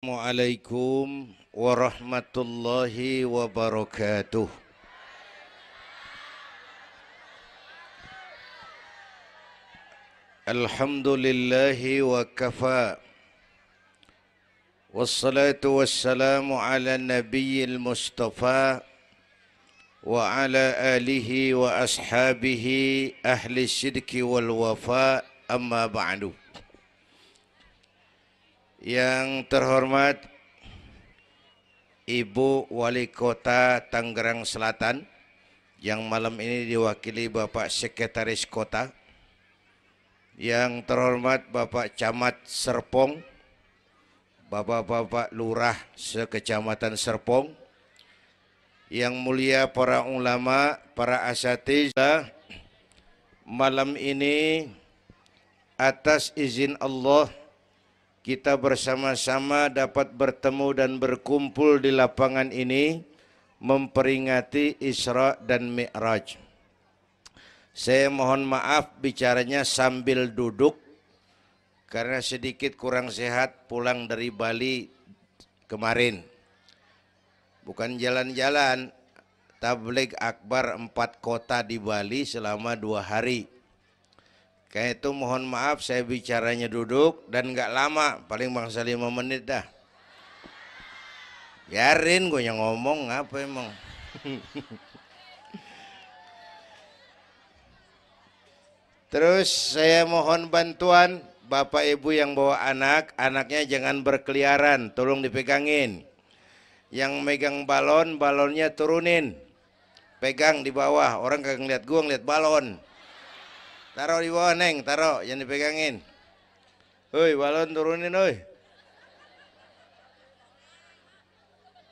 Assalamualaikum warahmatullahi wabarakatuh. Alhamdulillahi wa kafa. Wassalatu wassalamu ala nabiyyil mustafa wa ala alihi wa ashabihi ahli sidki wal wafa, amma ba'du. Yang terhormat Ibu Wali Kota Tangerang Selatan, yang malam ini diwakili Bapak Sekretaris Kota. Yang terhormat Bapak Camat Serpong, Bapak-bapak Lurah sekecamatan Serpong. Yang mulia para ulama, para asatidzah, malam ini atas izin Allah kita bersama-sama dapat bertemu dan berkumpul di lapangan ini memperingati Isra dan Mi'raj. Saya mohon maaf bicaranya sambil duduk karena sedikit kurang sehat pulang dari Bali kemarin. Bukan jalan-jalan, tabligh akbar 4 kota di Bali selama 2 hari. Kayak itu mohon maaf saya bicaranya duduk dan nggak lama, paling bangsa 5 menit dah. Biarin gue yang ngomong, apa emang. Terus saya mohon bantuan Bapak Ibu yang bawa anak, anaknya jangan berkeliaran, tolong dipegangin. Yang megang balon, balonnya turunin. Pegang di bawah, orang kagak ngeliat gue, ngeliat balon. Taruh di bawah, Neng, taruh, jangan dipegangin. Hoi, balon turunin, hoi.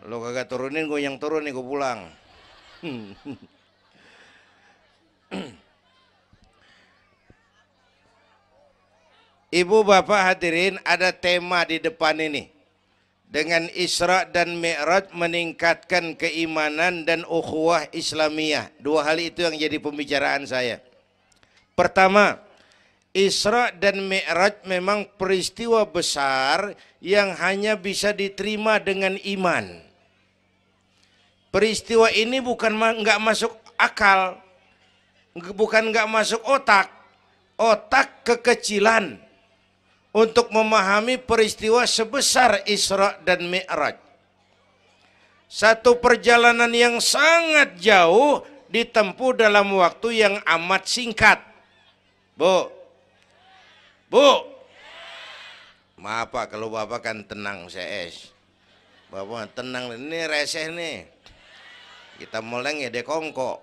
Lo kagak turunin, gue yang turun nih, gue pulang. Ibu bapak hadirin, ada tema di depan ini. Dengan Isra dan Mi'raj meningkatkan keimanan dan ukhuwah Islamiyah. 2 hal itu yang jadi pembicaraan saya. Pertama, Isra dan Mi'raj memang peristiwa besar yang hanya bisa diterima dengan iman. Peristiwa ini bukan nggak masuk akal, bukan nggak masuk otak. Otak kekecilan untuk memahami peristiwa sebesar Isra dan Mi'raj. Satu perjalanan yang sangat jauh ditempuh dalam waktu yang amat singkat. Bu, maaf Pak, kalau Bapak kan tenang CS. Bapak tenang, ini reseh nih. Kita meleng ya dekongko.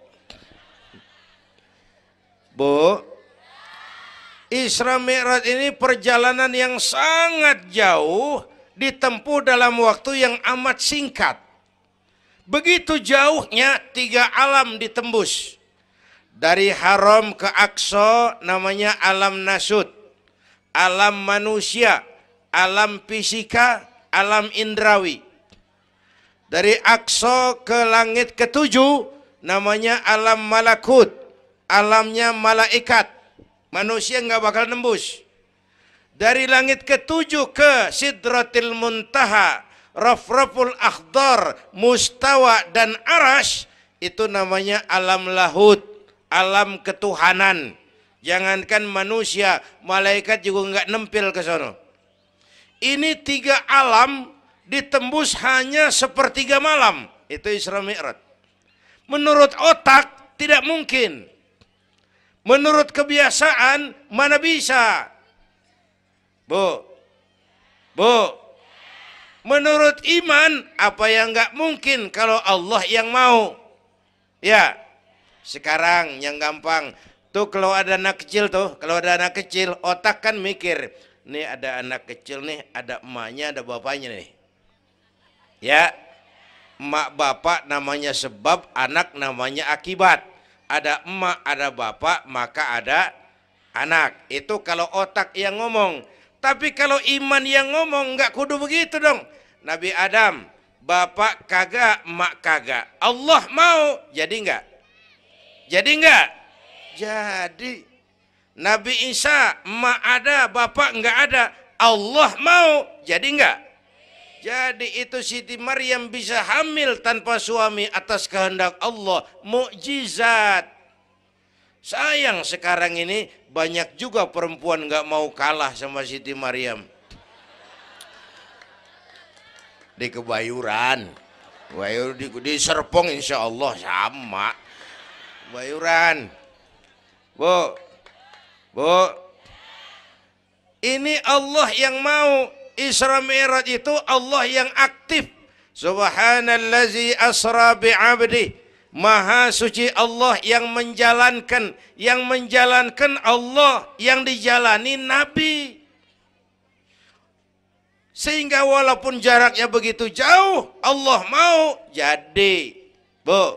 Bu, Isra Mi'raj ini perjalanan yang sangat jauh ditempuh dalam waktu yang amat singkat. Begitu jauhnya 3 alam ditembus. Dari Haram ke Aqsa namanya alam nasut, alam manusia, alam fisika, alam indrawi. Dari Aqsa ke langit ke-7 namanya alam malakut, alamnya malaikat. Manusia nggak bakal nembus. Dari langit ke-7 ke Sidratil Muntaha, Rafraful Akhdar, Mustawa dan Arash, itu namanya alam lahut, alam ketuhanan. Jangankan manusia, malaikat juga nggak nempel ke sono. Ini 3 alam ditembus hanya sepertiga malam. Itu Isra Mi'raj. Menurut otak tidak mungkin. Menurut kebiasaan mana bisa? Bu, menurut iman apa yang nggak mungkin kalau Allah yang mau? Ya. Sekarang yang gampang tuh, kalau ada anak kecil tuh, kalau ada anak kecil otak kan mikir, nih ada anak kecil nih, ada emaknya, ada bapaknya nih. Ya, emak bapak namanya sebab, anak namanya akibat. Ada emak, ada bapak, maka ada anak. Itu kalau otak yang ngomong. Tapi kalau iman yang ngomong, nggak kudu begitu dong. Nabi Adam, bapak kagak, emak kagak. Allah mau, jadi nggak? Jadi enggak? Jadi. Nabi Isa, emak ada, bapak enggak ada. Allah mau, jadi enggak? Jadi itu Siti Maryam bisa hamil tanpa suami atas kehendak Allah, mukjizat. Sayang sekarang ini banyak juga perempuan nggak mau kalah sama Siti Maryam. Di Kebayuran, di Serpong insya Allah sama. Kebayuran, Bu, ini Allah yang mau. Isra Mi'raj itu Allah yang aktif. Subhanallazi asra bi'abdi. Maha suci Allah yang menjalankan. Yang menjalankan Allah, yang dijalani Nabi. Sehingga walaupun jaraknya begitu jauh, Allah mau jadi. Bu,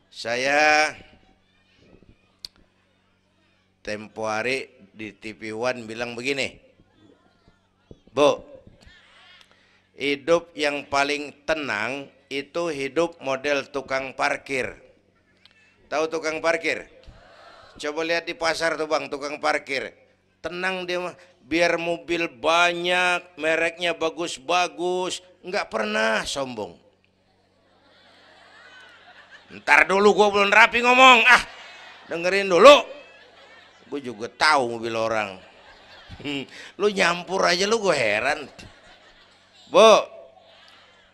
saya tempo hari di TV One bilang begini, Bu, hidup yang paling tenang itu hidup model tukang parkir. Tahu tukang parkir? Coba lihat di pasar tuh Bang, tukang parkir. Tenang dia mah, biar mobil banyak, mereknya bagus-bagus, nggak pernah sombong. Ntar dulu gua belum rapi ngomong, dengerin dulu. Gue juga tahu mobil orang. Lu nyampur aja lu, gue heran. Bu,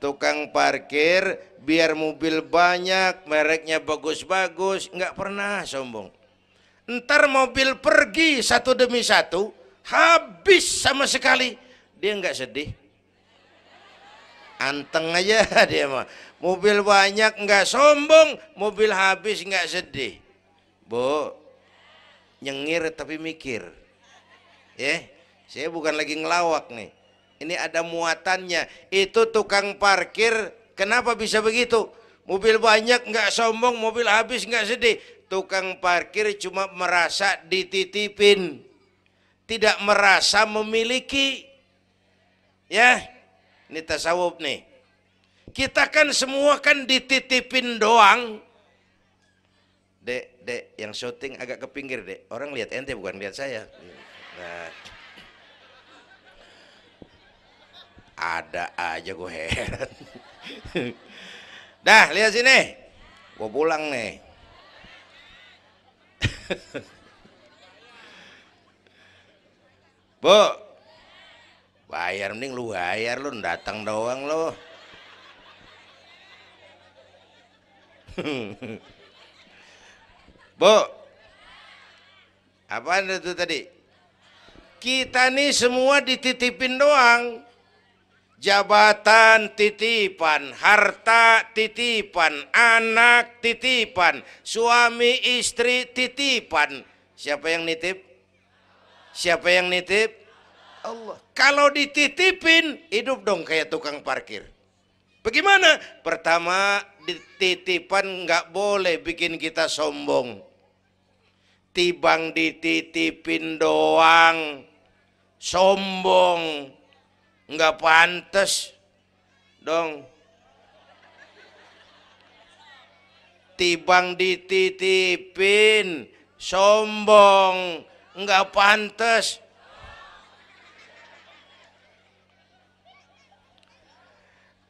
tukang parkir biar mobil banyak, mereknya bagus-bagus, nggak pernah sombong. Ntar mobil pergi satu demi satu, habis sama sekali, dia nggak sedih. Anteng aja dia mah. Mobil banyak nggak sombong, mobil habis nggak sedih. Bu, nyengir tapi mikir, ya, saya bukan lagi ngelawak nih, ini ada muatannya. Itu tukang parkir kenapa bisa begitu? Mobil banyak nggak sombong, mobil habis nggak sedih. Tukang parkir cuma merasa dititipin, tidak merasa memiliki. Ya, ini tasawuf nih. Kita kan semua kan dititipin doang. Dek, yang syuting agak ke pinggir, Dek. Orang lihat ente bukan lihat saya. Nah, ada aja gue heran. Dah, lihat sini. Gue pulang nih. Bu, bayar, mending lu bayar, lu datang doang lu. Bu, apaan itu tadi? Kita nih semua dititipin doang. Jabatan titipan, harta titipan, anak titipan, suami istri titipan. Siapa yang nitip? Siapa yang nitip? Allah. Kalau dititipin, hidup dong kayak tukang parkir. Bagaimana? Pertama, titipan nggak boleh bikin kita sombong. Tibang dititipin doang, sombong, nggak pantas dong. Tibang dititipin, sombong, nggak pantas.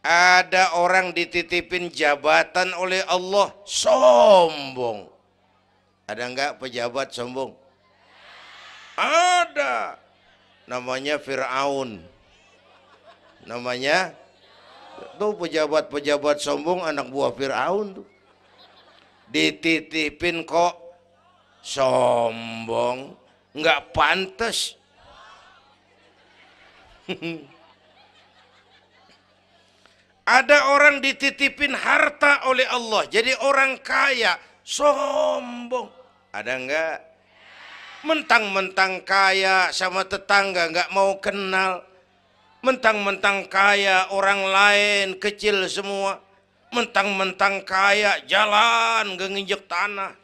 Ada orang dititipin jabatan oleh Allah, sombong. Ada enggak pejabat sombong? Ada. Namanya Fir'aun. Namanya tuh pejabat-pejabat sombong, anak buah Fir'aun tuh. Dititipin kok sombong, enggak pantas. Ada orang dititipin harta oleh Allah, jadi orang kaya, sombong. Ada enggak? Mentang-mentang kaya sama tetangga enggak mau kenal. Mentang-mentang kaya orang lain kecil semua. Mentang-mentang kaya jalan gak nginjek tanah.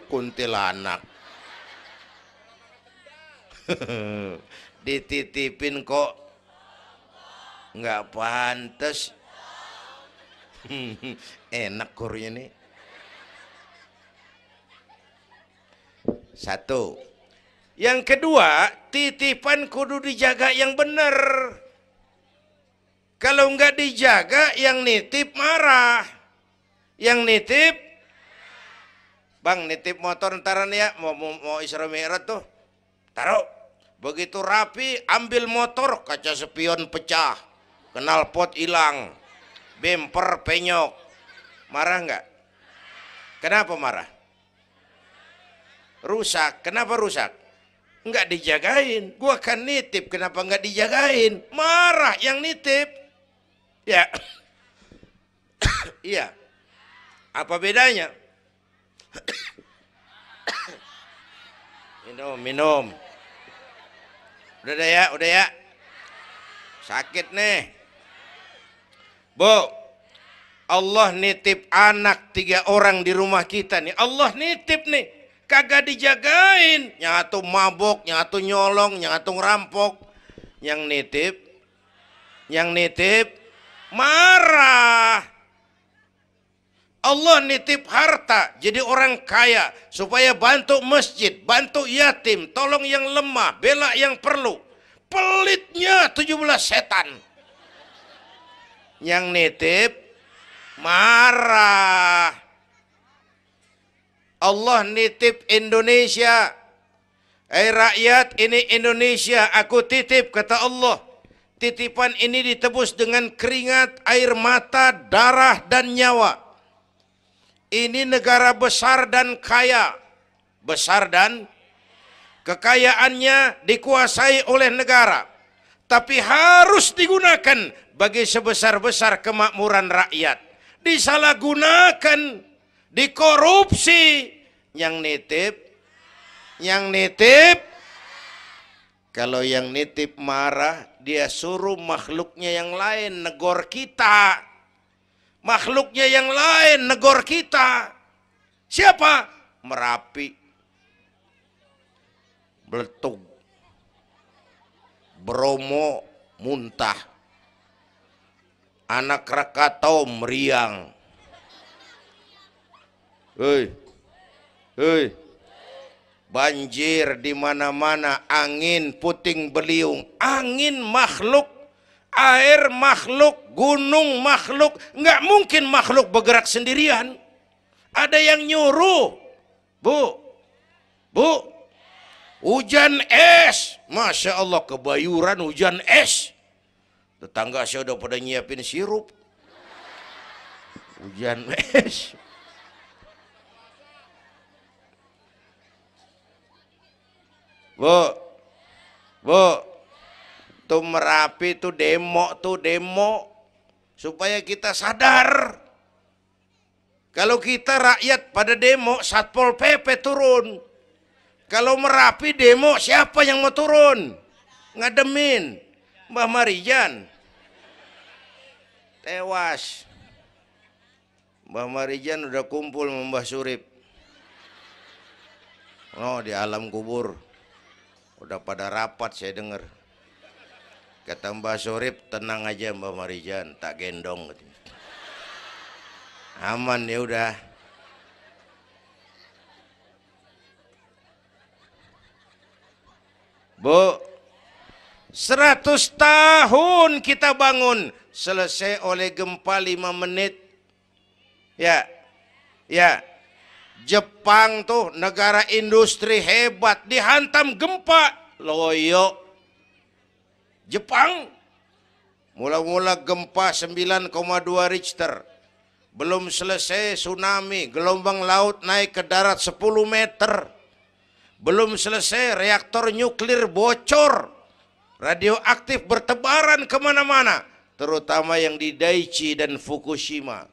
Kuntilanak. Dititipin kok nggak pantas. Enak kurnya nih. Satu, Yang kedua, titipan kudu dijaga yang benar. Kalau nggak dijaga, yang nitip marah. Yang nitip, bang nitip motor ntaran ya, mau Isra Mi'raj tuh, taruh. Begitu rapi, ambil motor, kaca spion pecah, knalpot hilang, bemper penyok. Marah nggak? Kenapa marah? Rusak. Kenapa rusak? Nggak dijagain. Gua kan nitip, kenapa nggak dijagain? Marah yang nitip. Ya, iya. Apa bedanya? Minum. Udah ya. Sakit nih. Bu, Allah nitip anak 3 orang di rumah kita nih. Allah nitip nih. Kagak dijagain, nyatu mabok, nyatu nyolong, nyatu ngerampok. Yang nitip marah. Allah nitip harta jadi orang kaya supaya bantu masjid, bantu yatim, tolong yang lemah, bela yang perlu. Pelitnya 17 setan. Yang nitip marah. Allah nitip Indonesia. Rakyat, ini Indonesia, aku titip, kata Allah. Titipan ini ditebus dengan keringat, air mata, darah, dan nyawa. Ini negara besar dan kaya. Besar dan kekayaannya dikuasai oleh negara. Tapi harus digunakan bagi sebesar-besar kemakmuran rakyat. Disalahgunakan, dikorupsi. Yang nitip, kalau yang nitip marah, dia suruh makhluknya yang lain negor kita. Makhluknya yang lain negor kita. Siapa? Merapi, Beletug, Bromo muntah, Anak Krakatau meriang. Hei, banjir di mana-mana, angin puting beliung, angin makhluk, air makhluk, gunung makhluk. Nggak mungkin makhluk bergerak sendirian. Ada yang nyuruh. Bu, hujan es. Masya Allah, kebayuran hujan es. Tetangga saya udah pada nyiapin sirup. Hujan es. Bu, tuh Merapi tuh demo supaya kita sadar. Kalau kita rakyat pada demo, Satpol PP turun. Kalau Merapi demo, siapa yang mau turun? Ngademin Mbah Marijan. Tewas. Mbah Marijan udah kumpul sama Mbah Surip. Oh, di alam kubur. Udah pada rapat saya dengar. Kata Mbah Surip, tenang aja Mbah Marijan, tak gendong. Aman ya udah. Bu, 100 tahun kita bangun, selesai oleh gempa 5 menit. Ya. Jepang tuh negara industri hebat, dihantam gempa, loyo. Jepang mula-mula gempa 9,2 Richter. Belum selesai tsunami, gelombang laut naik ke darat 10 meter. Belum selesai reaktor nuklir bocor. Radioaktif bertebaran kemana-mana, terutama yang di Daiichi dan Fukushima.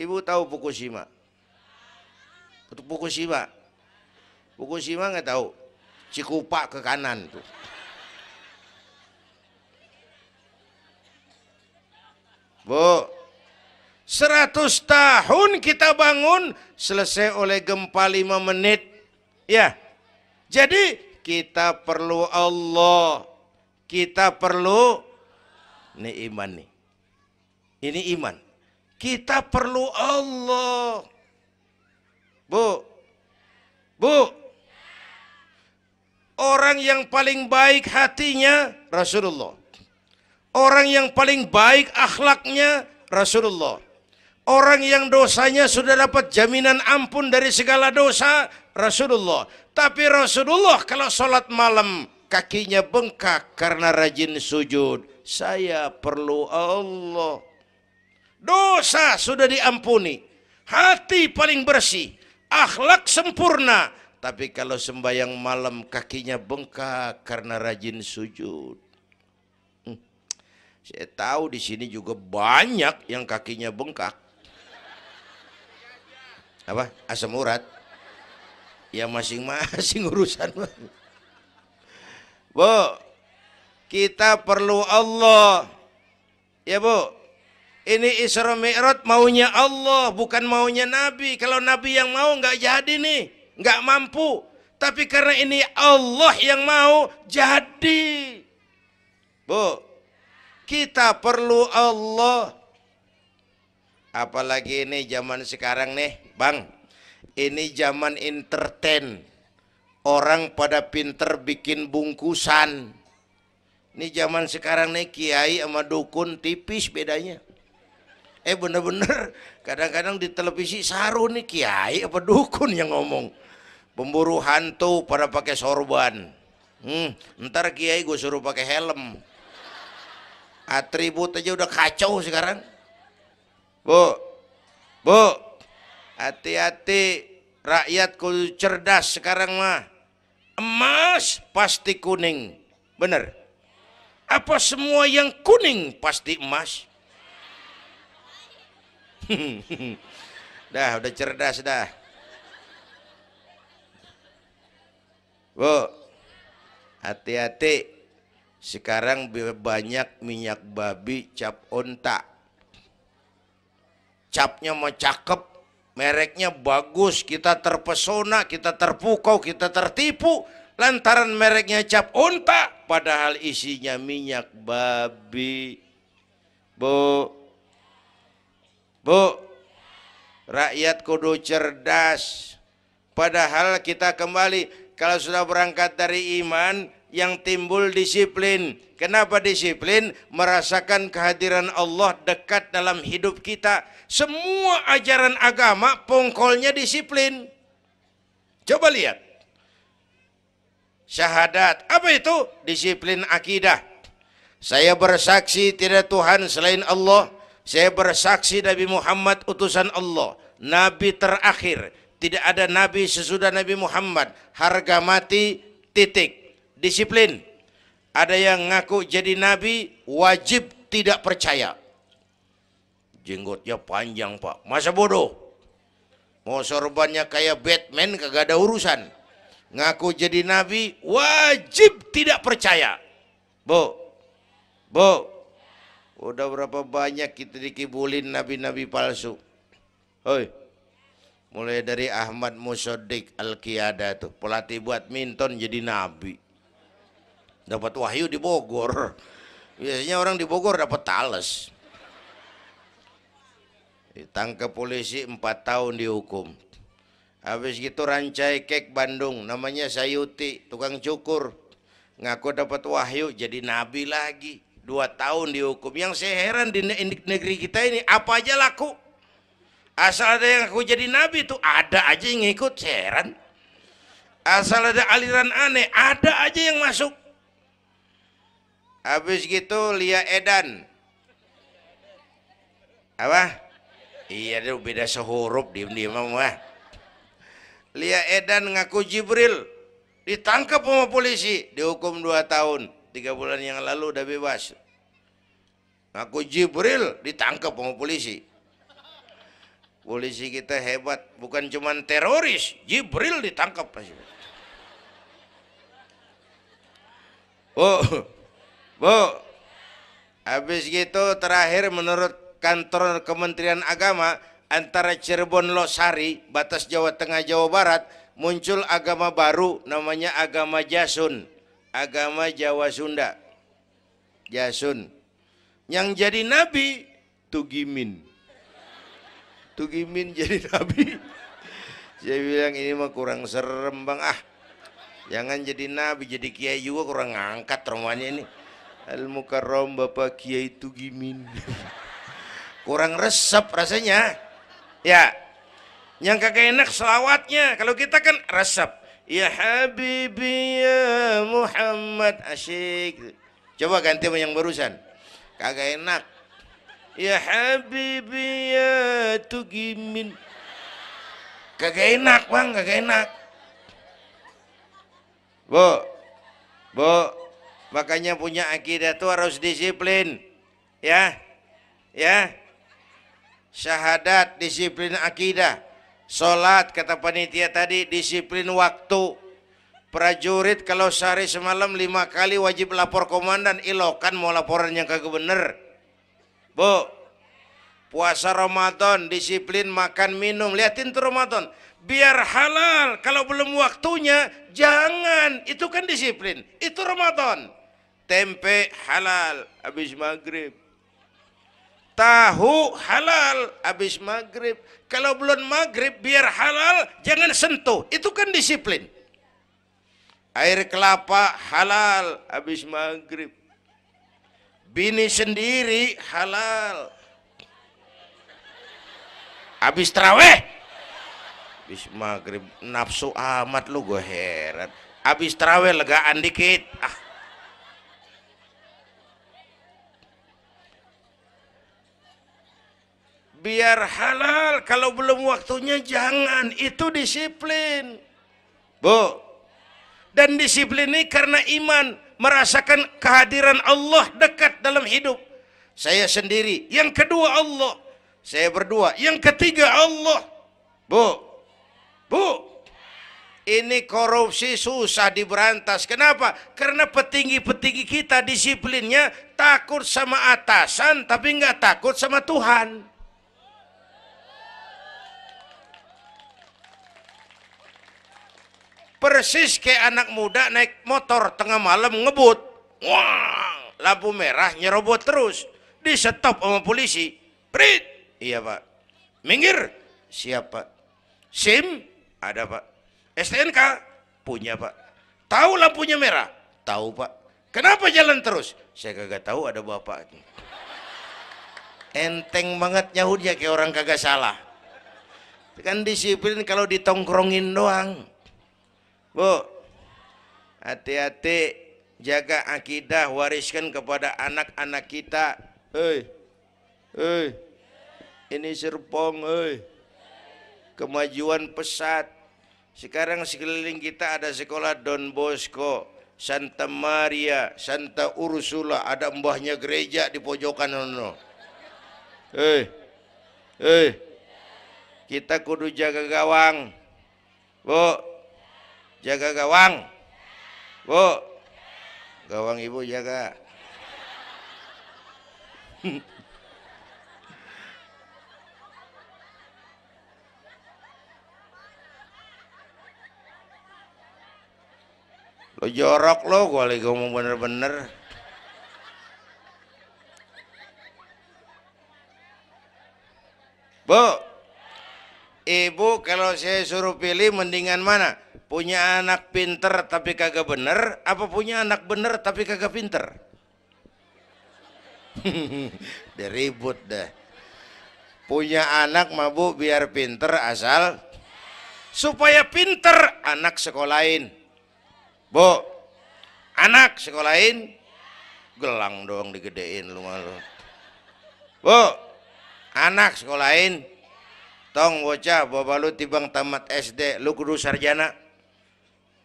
Ibu tahu Fukushima? Fukushima nggak tahu? Cikupa ke kanan tuh. Bu, 100 tahun kita bangun, selesai oleh gempa 5 menit. Ya, jadi kita perlu Allah. Kita perlu, ini iman nih. Ini iman. Kita perlu Allah. Bu, Orang yang paling baik hatinya Rasulullah. Orang yang paling baik akhlaknya Rasulullah. Orang yang dosanya sudah dapat jaminan ampun dari segala dosa Rasulullah. Tapi Rasulullah kalau sholat malam kakinya bengkak karena rajin sujud. Saya perlu Allah. Dosa sudah diampuni. Hati paling bersih. Akhlak sempurna. Tapi kalau sembahyang malam kakinya bengkak karena rajin sujud. Saya tahu di sini juga banyak yang kakinya bengkak. Apa? Asam urat. Ya masing-masing urusan. Bu, kita perlu Allah. Ya Bu, ini Isra Mi'raj maunya Allah, bukan maunya Nabi. Kalau Nabi yang mau nggak jadi nih, nggak mampu. Tapi karena ini Allah yang mau, jadi. Bu, kita perlu Allah. Apalagi ini zaman sekarang nih, Bang. Ini zaman entertain. Orang pada pinter bikin bungkusan. Ini zaman sekarang nih kiai sama dukun tipis bedanya. Bener-bener kadang-kadang di televisi saru nih kiai apa dukun yang ngomong. Pemburu hantu pada pakai sorban. Ntar kiai gue suruh pakai helm. Atribut aja udah kacau sekarang. Bu, hati-hati, rakyat kudu cerdas sekarang mah. Emas pasti kuning, bener? Apa semua yang kuning pasti emas? Dah, udah cerdas dah. Bu, hati-hati. Sekarang banyak minyak babi cap onta. Capnya mau cakep, mereknya bagus, kita terpesona, kita terpukau, kita tertipu lantaran mereknya cap onta, padahal isinya minyak babi. Bu, rakyat kudu cerdas. Padahal kita kembali, kalau sudah berangkat dari iman, yang timbul disiplin. Kenapa disiplin? Merasakan kehadiran Allah dekat dalam hidup kita. Semua ajaran agama pongkolnya disiplin. Coba lihat. Syahadat, apa itu? Disiplin akidah. Saya bersaksi tidak Tuhan selain Allah. Saya bersaksi Nabi Muhammad utusan Allah, Nabi terakhir. Tidak ada Nabi sesudah Nabi Muhammad. Harga mati, titik. Disiplin. Ada yang ngaku jadi Nabi, wajib tidak percaya. Jenggotnya panjang Pak, masa bodoh? Mau sorbannya kayak Batman kagak ada urusan. Ngaku jadi Nabi, wajib tidak percaya. Bu, udah berapa banyak kita dikibulin nabi-nabi palsu. Hoi, mulai dari Ahmad Musaddiq Al-Qiyada tuh, pelatih badminton jadi nabi. Dapat wahyu di Bogor. Biasanya orang di Bogor dapat tales. Ditangkap polisi 4 tahun dihukum. Habis gitu Rancai Kek Bandung, namanya Sayuti, tukang cukur. Ngaku dapat wahyu jadi nabi lagi. 2 tahun dihukum. Yang saya heran di negeri kita ini apa aja laku. Asal ada yang ngaku jadi nabi tuh ada aja yang ngikut, saya heran. Asal ada aliran aneh ada aja yang masuk. Habis gitu Lia Edan. Apa? Iya dia beda sehuruf diem-diem mah. Lia Edan ngaku Jibril, ditangkap sama polisi, dihukum 2 tahun. 3 bulan yang lalu udah bebas. Ngaku Jibril, ditangkap sama polisi. Polisi kita hebat, bukan cuman teroris, Jibril ditangkap pasti. Bu, habis gitu terakhir menurut kantor Kementerian Agama, antara Cirebon Losari, batas Jawa Tengah Jawa Barat, muncul agama baru namanya agama Jasun, agama Jawa Sunda. Jasun. Yang jadi nabi Tugimin. Tugimin jadi nabi. Saya bilang ini mah kurang serem Bang, Jangan jadi nabi, jadi kiai juga kurang ngangkat rumahnya ini. Al Mukarram Bapak Kiai Tugimin. Kurang resep rasanya. Ya. Yang kagak enak selawatnya. Kalau kita kan resep. Ya Habibi ya Muhammad, asyik. Coba ganti sama yang barusan. Kagak enak. Ya Habibi ya Tugimin. Kagak enak bang, kagak enak. Bu, makanya punya akidah tuh harus disiplin, ya, syahadat disiplin akidah, sholat kata panitia tadi disiplin waktu, prajurit kalau sehari semalam 5 kali wajib lapor komandan, ilokan mau laporan yang kagak bener, bu, puasa Ramadan disiplin makan minum, liatin tuh Ramadan. Biar halal, kalau belum waktunya jangan, itu kan disiplin, itu Ramadan. Tempe halal habis maghrib, tahu halal habis maghrib, kalau belum maghrib biar halal jangan sentuh, itu kan disiplin. Air kelapa halal habis maghrib, bini sendiri halal habis taraweh. Habis maghrib nafsu amat lu, gue heran. Habis tarawih legaan dikit. Biar halal, kalau belum waktunya jangan, itu disiplin. Bu. Dan disiplin ini karena iman, merasakan kehadiran Allah dekat dalam hidup. Saya sendiri, yang kedua Allah. Saya berdua, yang ketiga Allah. Bu. Ini korupsi susah diberantas. Kenapa? Karena petinggi-petinggi kita disiplinnya takut sama atasan, tapi nggak takut sama Tuhan. Persis kayak anak muda naik motor tengah malam ngebut. Wah, lampu merah nyerobot terus. Di stop sama polisi. Prit. Iya pak. Minggir. Siap pak. SIM? Ada pak. STNK? Punya pak. Tahu lampunya merah? Tahu pak. Kenapa jalan terus? Saya kagak tahu, ada bapak. Enteng banget nyahutnya kayak orang kagak salah. Kan disiplin kalau ditongkrongin doang. Bu, hati-hati, jaga akidah, wariskan kepada anak-anak kita. Ini Serpong, kemajuan pesat. Sekarang sekeliling kita ada sekolah Don Bosco, Santa Maria, Santa Ursula, ada mbahnya gereja di pojokan ono. Kita kudu jaga gawang. Bu, jaga gawang. Bu, gawang ibu jaga. Lo jorok lo, gue lagi ngomong bener-bener. Bu, ibu kalau saya suruh pilih mendingan mana? Punya anak pinter tapi kagak bener, apa punya anak bener tapi kagak pinter? Udah ribut dah. Punya anak mah bu biar pinter, asal supaya pinter anak sekolahin. Bu, anak sekolahin, gelang doang digedein lu malu. Bu, anak sekolahin, tong bocah, bapak lu tibang tamat SD, lu kudu sarjana.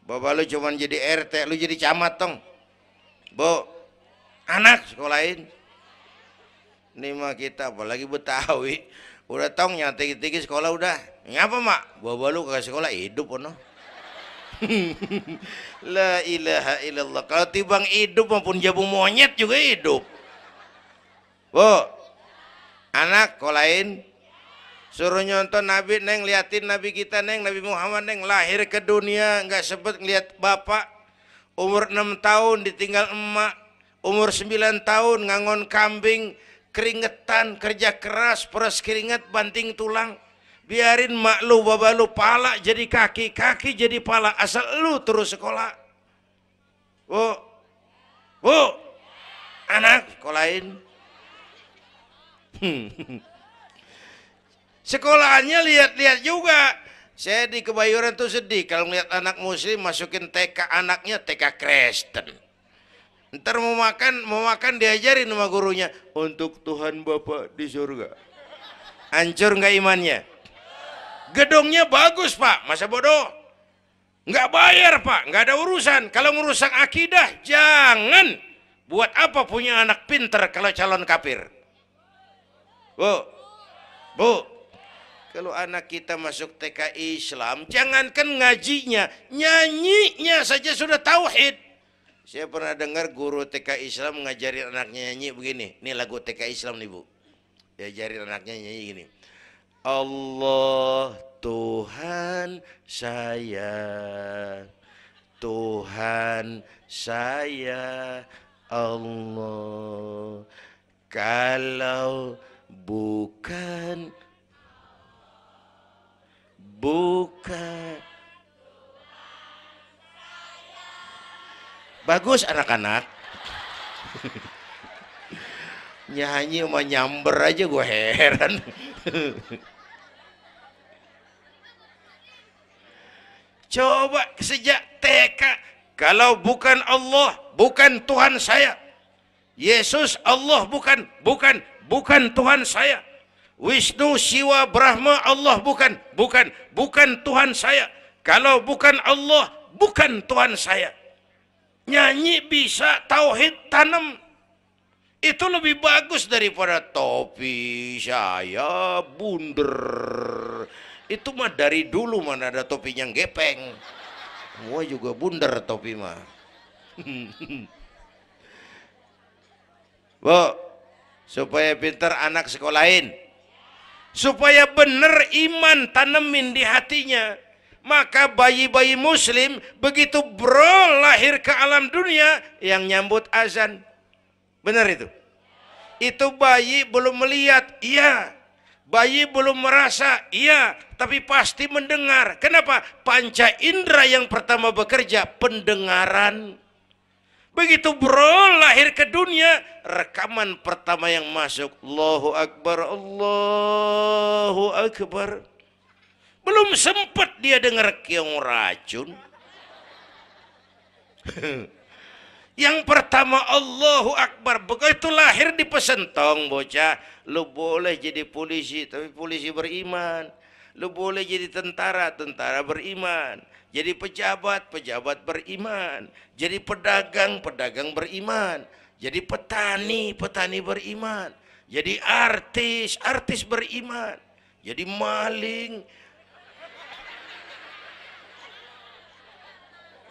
Bapak lu cuman jadi RT, lu jadi camat tong. Bu, anak sekolahin. Ini mah kita apalagi Betawi, udah tong nyantai-tinggi sekolah udah. Ngapa mak? Bapak lu kagak sekolah hidup ono. La ilaha illallah. Kalau tibang hidup maupun jabu monyet juga hidup. Bu, anak sekolahin, suruh nyonton Nabi neng, liatin Nabi kita neng, Nabi Muhammad neng, lahir ke dunia nggak sempet ngeliat bapak, umur 6 tahun ditinggal emak, umur 9 tahun ngangon kambing, keringetan, kerja keras, peras keringet, banting tulang, Biarin mak lu, baba lu, pala jadi kaki, kaki jadi pala, asal lu terus sekolah. Bu, bu, anak sekolahin. Sekolahannya lihat-lihat juga. Saya di Kebayoran tuh sedih kalau ngeliat anak muslim masukin TK, anaknya TK Kristen. Ntar mau makan diajarin sama gurunya untuk Tuhan Bapa di surga. Hancur nggak imannya? Gedungnya bagus Pak, masa bodoh? Nggak bayar Pak, nggak ada urusan. Kalau merusak akidah, jangan. Buat apa punya anak pinter kalau calon kafir? Bu, bu, kalau anak kita masuk TK Islam, jangankan ngajinya, nyanyinya saja sudah tauhid. Saya pernah dengar guru TK Islam ngajarin anaknya nyanyi begini. Ini lagu TK Islam nih Bu. Diajarin anaknya nyanyi gini. Allah Tuhan saya, Tuhan saya Allah. Kalau bukan bagus anak-anak. Nyanyi sama nyamber aja gue heran. Coba sejak TK, kalau bukan Allah, bukan Tuhan saya. Yesus Allah bukan Tuhan saya. Wisnu, Siwa, Brahma, Allah bukan Tuhan saya. Kalau bukan Allah, bukan Tuhan saya. Nyanyi bisa, tauhid tanam. Itu lebih bagus daripada topi saya bunder. Itu mah dari dulu mana ada topinya gepeng. Semua juga bunder topi mah. Bu, supaya pintar anak sekolahin. Supaya benar iman tanemin di hatinya. Maka bayi-bayi muslim begitu lahir ke alam dunia yang nyambut azan. Benar itu? Itu bayi belum melihat, iya. Bayi belum merasa, iya. Tapi pasti mendengar. Kenapa? Panca indera yang pertama bekerja, pendengaran. Begitu lahir ke dunia, rekaman pertama yang masuk, Allahu Akbar, Allahu Akbar. Belum sempat dia dengar keong racun. Yang pertama Allahu Akbar. Begitu lahir di pesentong bocah, lu boleh jadi polisi, tapi polisi beriman. Lu boleh jadi tentara, tentara beriman. Jadi pejabat, pejabat beriman. Jadi pedagang, pedagang beriman. Jadi petani, petani beriman. Jadi artis, artis beriman. Jadi maling.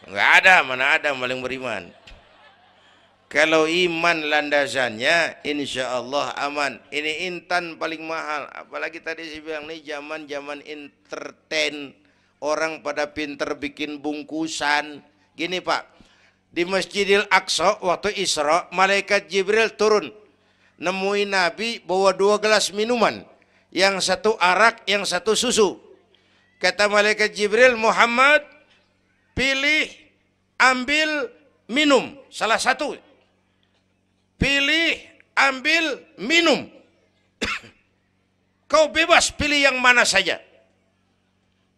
Enggak ada, mana ada maling beriman. Kalau iman landasannya, insya Allah aman. Ini intan paling mahal. Apalagi tadi saya bilang nih zaman entertain. Orang pada pinter bikin bungkusan. Gini Pak, di Masjidil Aqsa waktu Isra, malaikat Jibril turun. Nemuin Nabi bawa 2 gelas minuman. Yang satu arak, yang satu susu. Kata malaikat Jibril, Muhammad, pilih, ambil, minum. Salah satu. Pilih, ambil, minum. Kau bebas pilih yang mana saja.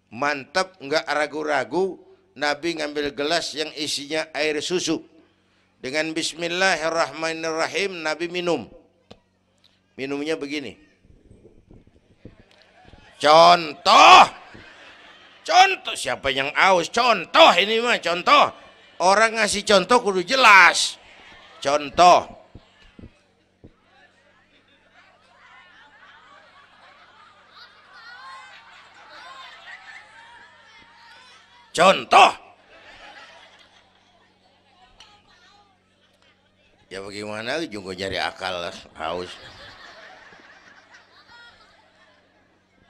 Mantap, enggak ragu-ragu. Nabi ngambil gelas yang isinya air susu. Dengan bismillahirrahmanirrahim, Nabi minum. Minumnya begini. Contoh. Contoh, siapa yang aus? Contoh ini mah, contoh. Orang ngasih contoh kudu jelas. Contoh. Contoh. Ya bagaimana juga nyari akal haus.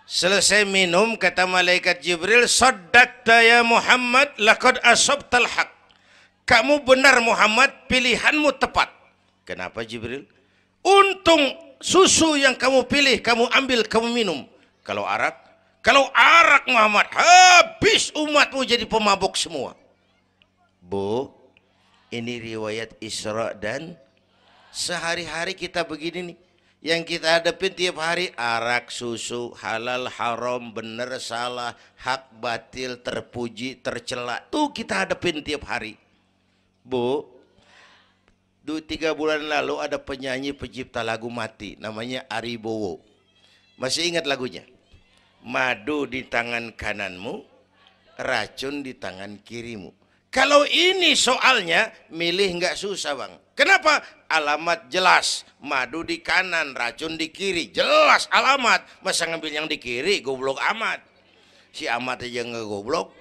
Selesai minum kata malaikat Jibril, saddaqta ya Muhammad laqad asabtal haq. Kamu benar Muhammad, pilihanmu tepat. Kenapa Jibril? Untung susu yang kamu pilih, kamu ambil, kamu minum. Kalau arak, Kalau arak Muhammad, habis umatmu jadi pemabuk semua. Bu, ini riwayat Isra dan sehari-hari kita begini nih. Yang kita hadapin tiap hari arak, susu, halal, haram, benar, salah, hak, batil, terpuji, tercela. Tuh kita hadapin tiap hari. Bu, 3 bulan lalu ada penyanyi pencipta lagu mati, namanya Ari Bowo. Masih ingat lagunya? Madu di tangan kananmu, racun di tangan kirimu. Kalau ini soalnya, milih nggak susah bang. Kenapa? Alamat jelas. Madu di kanan, racun di kiri. Jelas alamat. Masa ngambil yang di kiri, goblok amat. Si amat aja nggak goblok.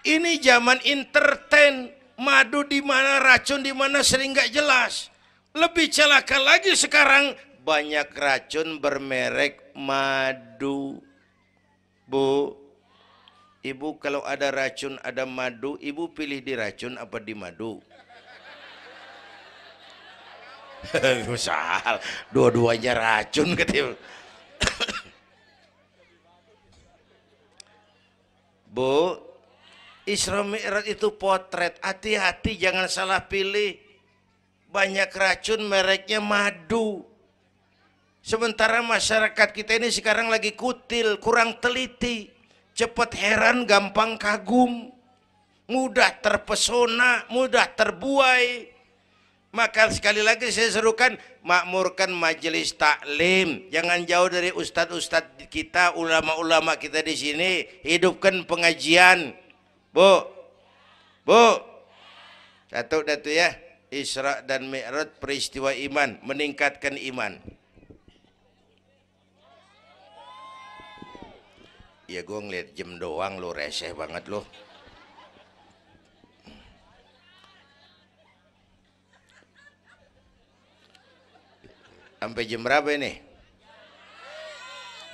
Ini zaman entertain. Madu di mana, racun di mana sering nggak jelas. Lebih celaka lagi sekarang. Banyak racun bermerek madu. Bu, ibu kalau ada racun ada madu, ibu pilih di racun apa di madu? Misal, dua-duanya racun gitu. Bu, Isra Mi'raj itu potret, hati-hati jangan salah pilih. Banyak racun mereknya madu. Sementara masyarakat kita ini sekarang lagi kutil, kurang teliti, cepat heran, gampang kagum, mudah terpesona, mudah terbuai. Maka sekali lagi saya serukan, makmurkan majelis taklim, jangan jauh dari ustadz-ustadz kita, ulama-ulama kita di sini, hidupkan pengajian. Bu, satu ya, Isra dan Mi'raj peristiwa iman, meningkatkan iman. Ya gue ngeliat jam doang lo, reseh banget lo. Sampai jam berapa ini?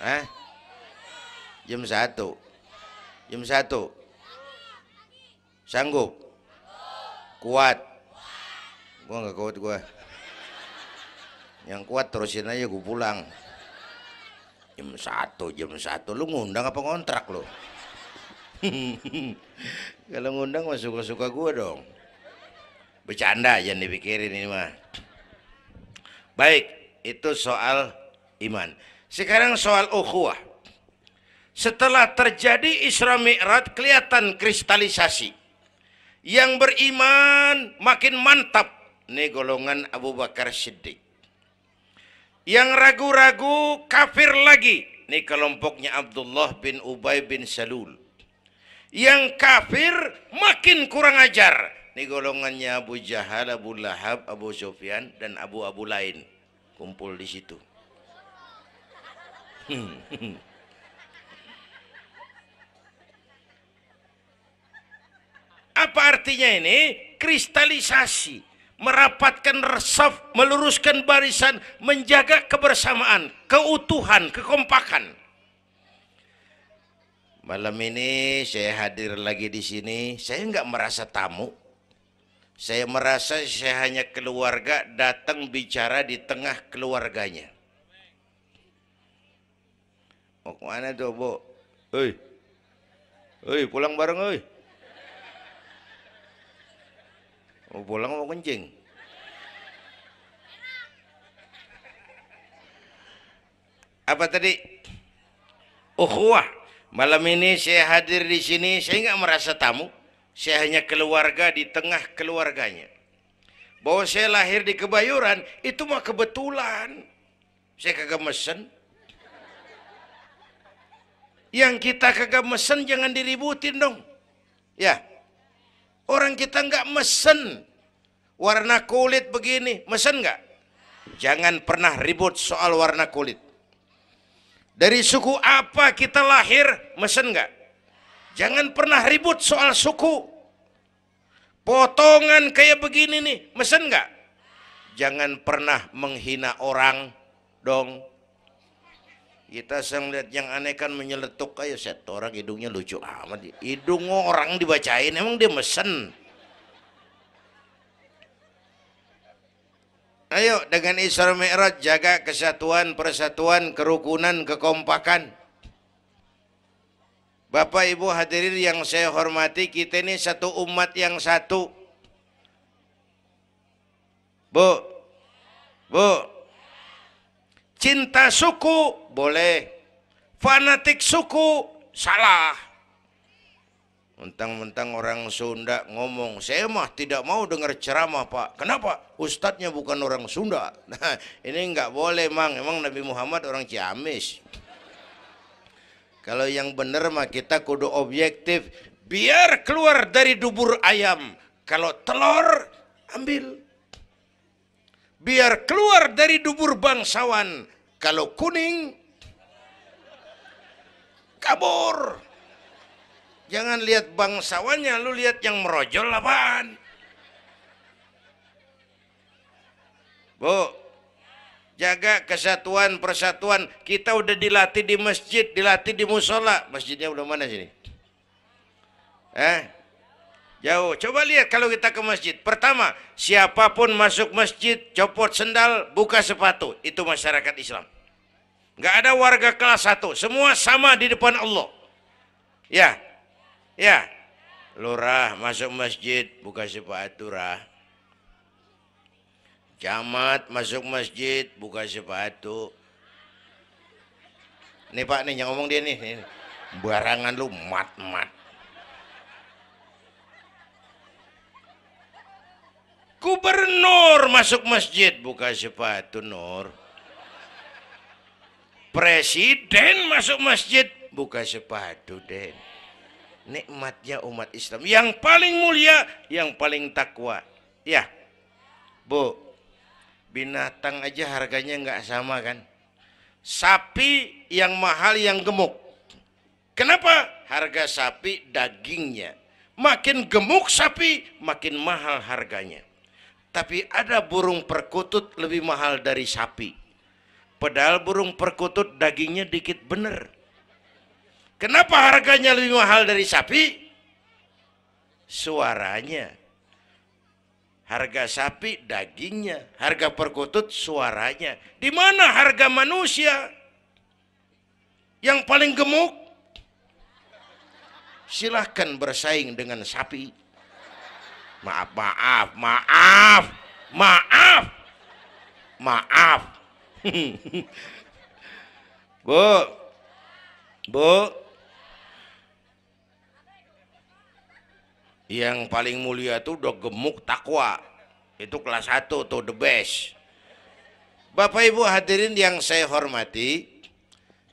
Hah? Jam 1. Jam 1. Sanggup? Kuat? Gue gak kuat gue. Yang kuat terusin aja gue pulang. Jam 1. Lu ngundang apa ngontrak lu? Kalau ngundang mah suka-suka gue dong. Bercanda, jangan dipikirin ini mah. Baik, itu soal iman. Sekarang soal ukhuwah. Setelah terjadi Isra Mi'raj, kelihatan kristalisasi. Yang beriman makin mantap. Ini golongan Abu Bakar Siddiq. Yang ragu-ragu kafir lagi. Ini kelompoknya Abdullah bin Ubay bin Salul. Yang kafir makin kurang ajar. Ini golongannya Abu Jahal, Abu Lahab, Abu Sufyan, dan Abu lain. Kumpul di situ. Apa artinya ini? Kristalisasi. Merapatkan resaf, meluruskan barisan, menjaga kebersamaan, keutuhan, kekompakan. Malam ini saya hadir lagi di sini. Saya nggak merasa tamu. Saya merasa saya hanya keluarga datang bicara di tengah keluarganya. Mau kemana tuh, Bu? Hei, pulang bareng, hei. Mau pulang mau kencing. Apa tadi? Ukhuwah. Malam ini saya hadir di sini, saya nggak merasa tamu. Saya hanya keluarga di tengah keluarganya. Bahwa saya lahir di Kebayoran itu mah kebetulan. Saya kagak mesen. Yang kita kagak mesen jangan diributin dong. Ya. Orang kita nggak mesen warna kulit begini, mesen nggak? Jangan pernah ribut soal warna kulit. Dari suku apa kita lahir, mesen nggak? Jangan pernah ribut soal suku. Potongan kayak begini nih, mesen nggak? Jangan pernah menghina orang dong. Kita sering lihat yang aneh kan menyeletuk aja, set orang hidungnya lucu amat. Hidung orang dibacain, emang dia mesen. Ayo dengan Isra Mi'raj jaga kesatuan, persatuan, kerukunan, kekompakan. Bapak Ibu hadirin yang saya hormati, kita ini satu umat yang satu. Bu, cinta suku boleh, fanatik suku salah. Mentang-mentang orang Sunda ngomong, saya mah tidak mau dengar ceramah Pak. Kenapa? Ustadznya bukan orang Sunda. Nah, ini nggak boleh Mang. Emang Nabi Muhammad orang Ciamis. Kalau yang benar mah kita kudu objektif. Biar keluar dari dubur ayam. Kalau telur, ambil. Biar keluar dari dubur bangsawan. Kalau kuning, kabur. Jangan lihat bangsawannya, lu lihat yang merojol apaan. Bu, jaga kesatuan, persatuan. Kita udah dilatih di masjid, dilatih di musola. Masjidnya udah mana sini? Jauh. Coba lihat kalau kita ke masjid. Pertama, siapapun masuk masjid, copot sendal, buka sepatu. Itu masyarakat Islam. Nggak ada warga kelas 1. Semua sama di depan Allah. Ya, lurah masuk masjid, buka sepatu rah. Camat masuk masjid, buka sepatu. Nih Pak nih yang ngomong dia nih. Barangan lu mat. Gubernur masuk masjid, buka sepatu Nur. Presiden masuk masjid, buka sepatu Den. Nikmatnya umat Islam yang paling mulia, yang paling takwa. Ya, Bu, binatang aja harganya nggak sama kan? Sapi yang mahal yang gemuk. Kenapa? Harga sapi dagingnya. Makin gemuk sapi, makin mahal harganya. Tapi ada burung perkutut lebih mahal dari sapi. Padahal burung perkutut dagingnya dikit bener. Kenapa harganya lebih mahal dari sapi? Suaranya. Harga sapi dagingnya, harga perkutut suaranya. Di mana harga manusia yang paling gemuk? Silahkan bersaing dengan sapi. Maaf. Bu, yang paling mulia itu udah gemuk takwa. Itu kelas 1 tuh the best. Bapak Ibu hadirin yang saya hormati,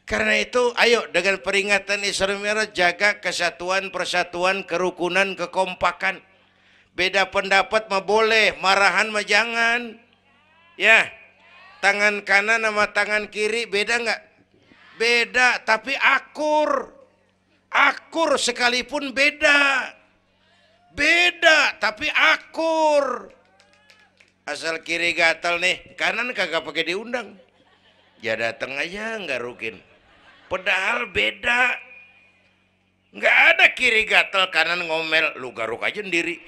karena itu ayo dengan peringatan Isra Mi'raj jaga kesatuan, persatuan, kerukunan, kekompakan. Beda pendapat mah boleh, marahan mah jangan. Ya, tangan kanan sama tangan kiri beda nggak? Beda, tapi akur. Akur sekalipun beda. Beda, tapi akur. Asal kiri gatal nih, kanan kagak pakai diundang. Ya datang aja nggak rukin. Padahal beda. Nggak ada kiri gatal, kanan ngomel. Lu garuk aja sendiri.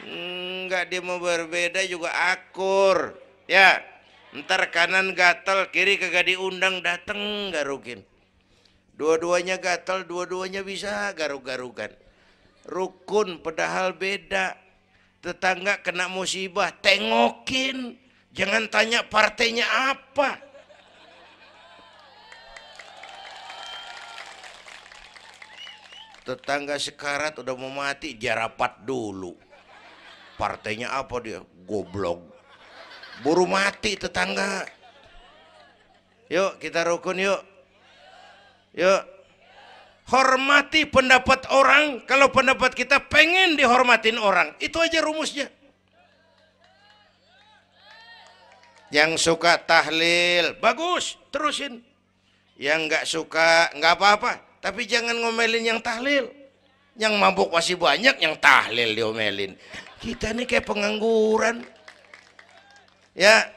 Nggak, dia mau berbeda juga akur. Ya, ntar kanan gatal, kiri kagak diundang, datang garukin. Dua-duanya gatal, dua-duanya bisa garuk-garukan. Rukun padahal beda. Tetangga kena musibah, tengokin. Jangan tanya partainya apa. Tetangga sekarat udah mau mati, dia rapat dulu. Partainya apa dia? Goblok. Buru mati tetangga. Yuk kita rukun yuk. Yuk. Hormati pendapat orang. Kalau pendapat kita pengen dihormatin orang, itu aja rumusnya. Yang suka tahlil, bagus, terusin. Yang nggak suka, nggak apa-apa. Tapi jangan ngomelin yang tahlil. Yang mabuk masih banyak, yang tahlil diomelin. Kita nih kayak pengangguran. Ya,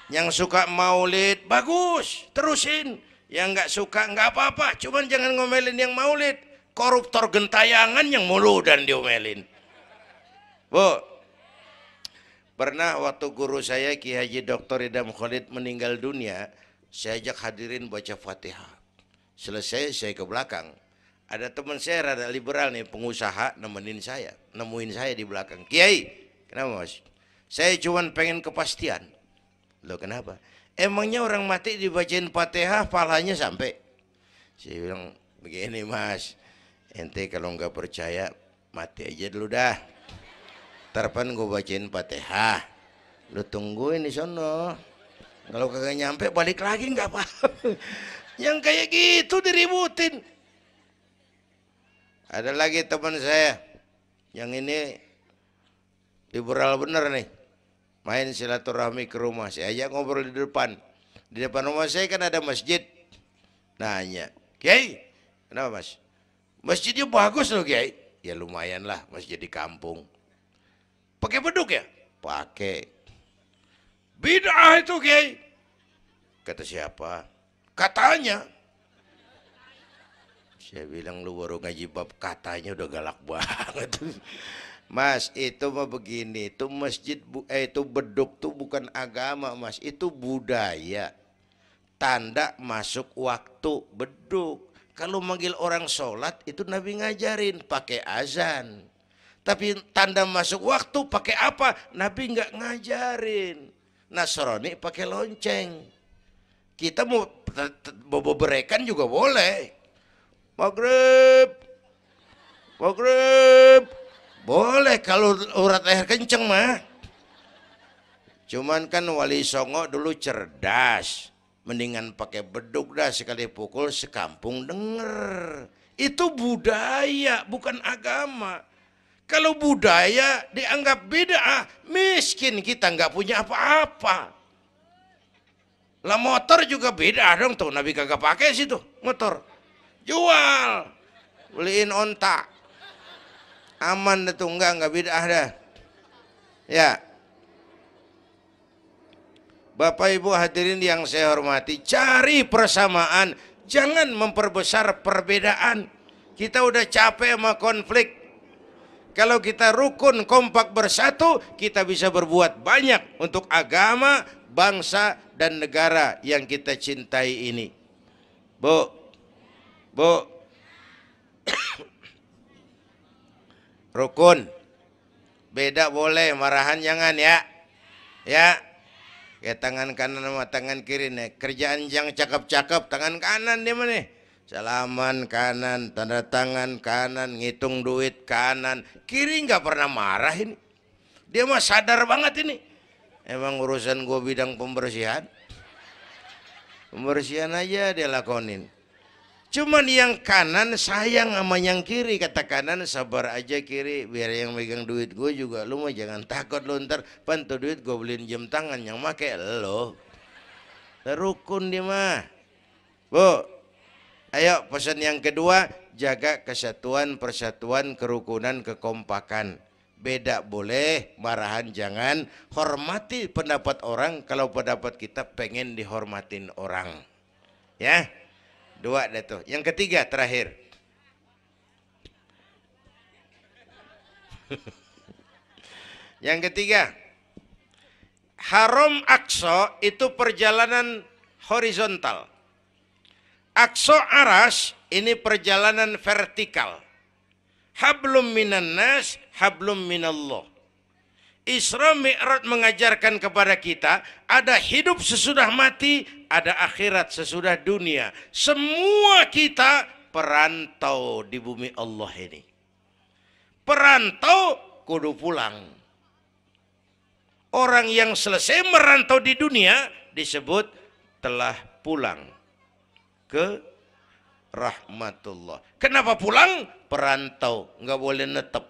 yang suka maulid, bagus, terusin. Yang nggak suka nggak apa-apa, cuman jangan ngomelin yang maulid. Koruptor gentayangan yang mulu dan diomelin. Bu, Pernah waktu guru saya Ki Haji Dr. Idam Khalid meninggal dunia, saya ajak hadirin baca Fatihah. Selesai saya ke belakang. Ada teman saya rada liberal nih, pengusaha nemuin saya di belakang. Kiai, kenapa Mas? Saya cuma pengen kepastian. Loh kenapa? Emangnya orang mati dibacain Fatihah pahalanya sampai? Saya bilang begini Mas, ente kalau nggak percaya mati aja dulu dah. Tarpan gue bacain Fatihah, lu tungguin di sono. Kalau kagak nyampe balik lagi nggak apa-apa. Yang kayak gitu diributin. Ada lagi teman saya, yang ini liberal bener nih, main silaturahmi ke rumah. Saya ajak ngobrol di depan. Di depan rumah saya kan ada masjid. Nanya, Kiai, kenapa Mas? Masjidnya bagus loh Kiai. Ya lumayan lah, masjid di kampung. Pakai beduk ya? Pakai. Bid'ah itu Kiai. Kata siapa? Katanya. Saya bilang lu baru ngaji bab katanya udah galak banget. Mas itu mah begini, itu masjid itu beduk tuh bukan agama Mas, itu budaya. Tanda masuk waktu beduk. Kalau manggil orang sholat itu Nabi ngajarin pakai azan. Tapi tanda masuk waktu pakai apa? Nabi nggak ngajarin. Nasrani pakai lonceng. Kita mau berekan juga boleh. Maghrib, maghrib, boleh kalau urat leher kenceng mah. Cuman kan Wali Songo dulu cerdas. Mendingan pakai beduk dah, sekali pukul sekampung denger. Itu budaya bukan agama. Kalau budaya dianggap bid'ah, miskin kita nggak punya apa-apa. Lah motor juga bid'ah dong tuh, Nabi kagak pakai situ motor. Jual, beliin onta. Aman dah tuh, enggak bid'ah dah. Ya. Bapak Ibu hadirin yang saya hormati, cari persamaan, jangan memperbesar perbedaan. Kita udah capek sama konflik. Kalau kita rukun kompak bersatu, kita bisa berbuat banyak untuk agama, bangsa, dan negara yang kita cintai ini. Bu, rukun, beda boleh, marahan jangan ya. Ya, kayak tangan kanan sama tangan kiri nih. Kerjaan yang cakep-cakep, tangan kanan dia mana? Salaman kanan, tanda tangan kanan, ngitung duit kanan. Kiri nggak pernah marah ini. Dia mah sadar banget ini. Emang urusan gue bidang pembersihan. Pembersihan aja dia lakonin. Cuman yang kanan sayang sama yang kiri. Kata kanan sabar aja kiri. Biar yang megang duit gue juga. Lu mah jangan takut lu ntar. Pantu duit gue beliin jam tangan. Yang make lo. Rukun dia mah. Bu. Ayo pesan yang kedua, jaga kesatuan, persatuan, kerukunan, kekompakan. Beda boleh, marahan jangan. Hormati pendapat orang, kalau pendapat kita pengen dihormatin orang. Ya, dua deh tuh. Yang ketiga, terakhir. Yang ketiga, Haram Aqsa itu perjalanan horizontal. Aqsa Aras ini perjalanan vertikal. Hablum minan nas, hablum minallah. Isra Mi'raj mengajarkan kepada kita ada hidup sesudah mati, ada akhirat sesudah dunia. Semua kita perantau di bumi Allah ini. Perantau kudu pulang. Orang yang selesai merantau di dunia disebut telah pulang ke rahmatullah. Kenapa pulang? Perantau, nggak boleh netep.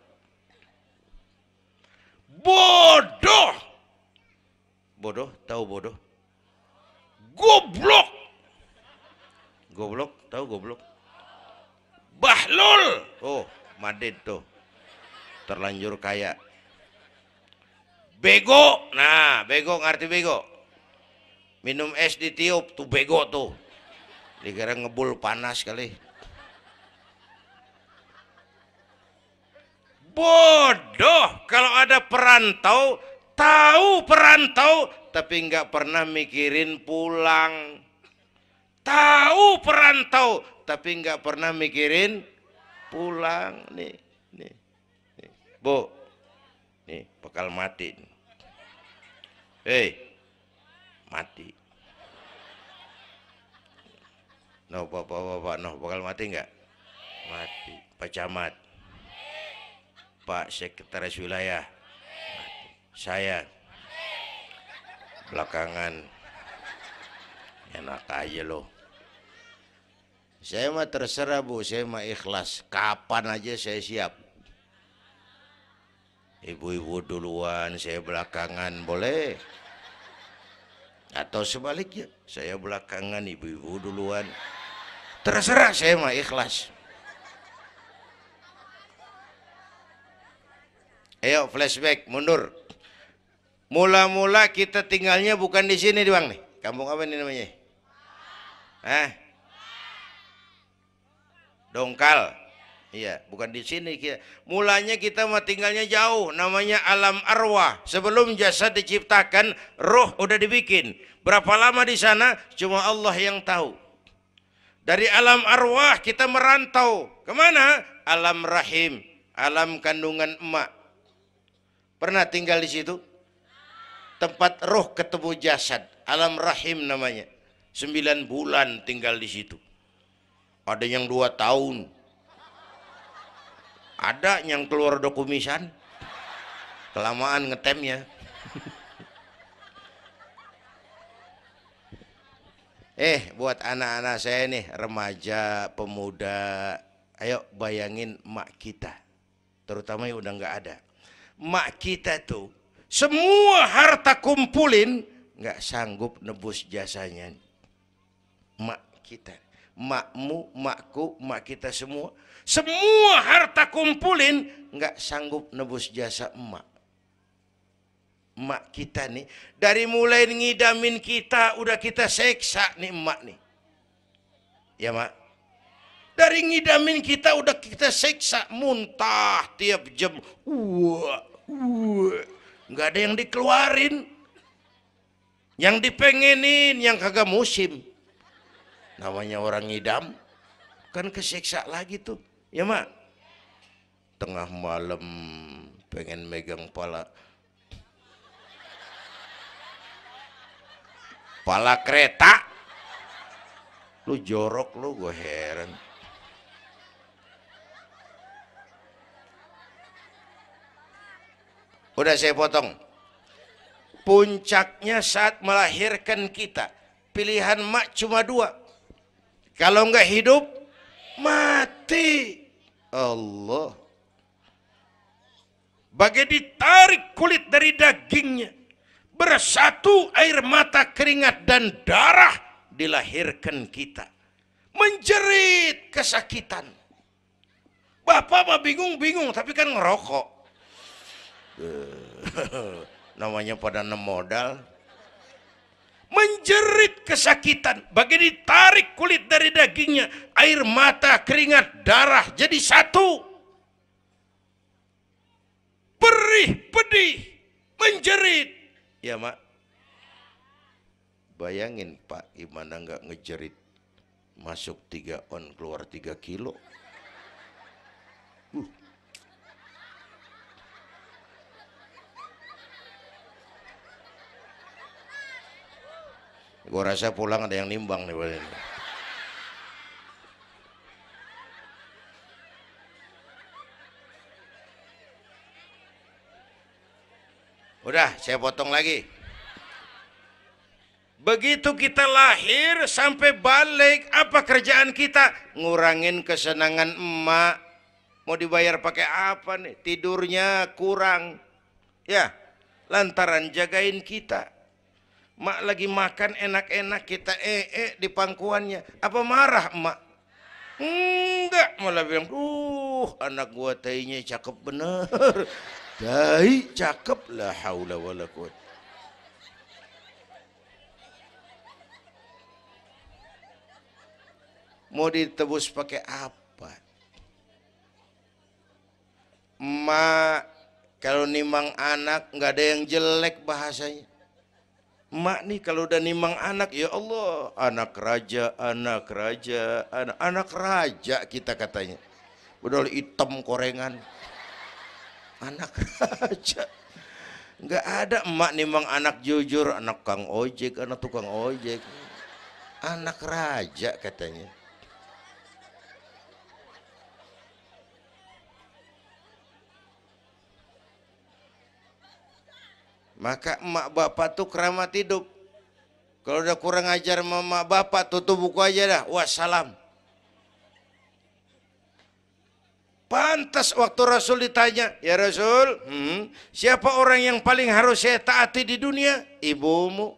Bodoh. Bodoh, tahu bodoh? Goblok. Goblok, tahu goblok? Bahlul. Oh, Madid tuh. Terlanjur kaya. Bego. Nah, bego ngerti bego? Minum es ditiup tuh bego tuh. Dikira ngebul panas kali. Bodoh. Kalau ada perantau Tahu perantau tapi nggak pernah mikirin pulang. Tahu perantau tapi nggak pernah mikirin pulang. Nih, nih, nih. Bu, nih bakal mati. Hei, mati. No, bapak, no bakal mati nggak? Mati. Pak Camat, Pak Sekretaris Wilayah, saya belakangan enak aja loh. Saya mah terserah Bu, saya mah ikhlas. Kapan aja saya siap. Ibu-ibu duluan, saya belakangan, boleh. Atau sebaliknya, saya belakangan, ibu-ibu duluan. Terserah, saya mah ikhlas. Ayo flashback, mundur. Mula-mula kita tinggalnya bukan di sini doang nih. Kampung apa ini namanya? Dongkal. Iya, bukan di sini kita. Mulanya kita mah tinggalnya jauh, namanya alam arwah. Sebelum jasad diciptakan, roh udah dibikin. Berapa lama di sana? Cuma Allah yang tahu. Dari alam arwah kita merantau kemana? Alam rahim, alam kandungan emak. Pernah tinggal di situ? Tempat roh ketemu jasad, alam rahim namanya. 9 bulan tinggal di situ. Ada yang 2 tahun. Ada yang keluar dokumisan. Kelamaan ngetemnya. Buat anak-anak saya nih, remaja, pemuda, ayo bayangin mak kita, terutama yang udah nggak ada. Mak kita tuh semua harta kumpulin nggak sanggup nebus jasanya. Mak kita, makmu, makku, mak kita semua harta kumpulin nggak sanggup nebus jasa emak. Emak kita nih, dari mulai ngidamin kita udah kita seksa nih emak nih. Ya mak, dari ngidamin kita udah kita seksa, muntah tiap jam. Nggak ada yang dikeluarin, yang dipengenin, yang kagak musim. Namanya orang ngidam, kan keseksa lagi tuh. Ya mak, tengah malam pengen megang pala kereta, lu jorok lu, gue heran. Udah saya potong. Puncaknya saat melahirkan kita, pilihan mak cuma 2. Kalau nggak hidup, mati. Allah. Bagai ditarik kulit dari dagingnya, bersatu air mata, keringat dan darah, dilahirkan kita. Menjerit kesakitan. Bapak mah bingung-bingung tapi kan ngerokok. Namanya pada modal. Menjerit kesakitan, bagai ditarik kulit dari dagingnya, air mata, keringat, darah jadi satu. Perih, pedih, menjerit. Ya mak, bayangin Pak, gimana nggak ngejerit. Masuk 3 on, keluar 3 kilo. Gue rasa pulang ada yang nimbang nih. Udah, saya potong lagi. Begitu kita lahir sampai balik, apa kerjaan kita? Ngurangin kesenangan emak. Mau dibayar pakai apa nih? Tidurnya kurang. Ya, lantaran jagain kita. Mak lagi makan enak-enak, kita di pangkuannya. Apa marah emak? Enggak, malah bilang, anak gua tainya cakep bener. Tai cakep, la haula wala quwwata. Mau ditebus pakai apa? Mak Kalau nimang anak nggak ada yang jelek bahasanya. Emak nih kalau udah nimang anak, ya Allah, anak raja, anak raja, anak raja kita katanya. Udah hitam korengan. Anak raja. Nggak ada emak nimang anak jujur, anak kang ojek, anak tukang ojek. Anak raja katanya. Maka emak bapak tuh keramat hidup. Kalau udah kurang ajar sama emak bapak, tutup buku aja dah. Wassalam. Pantas waktu Rasul ditanya, ya Rasul, siapa orang yang paling harus saya taati di dunia? Ibumu.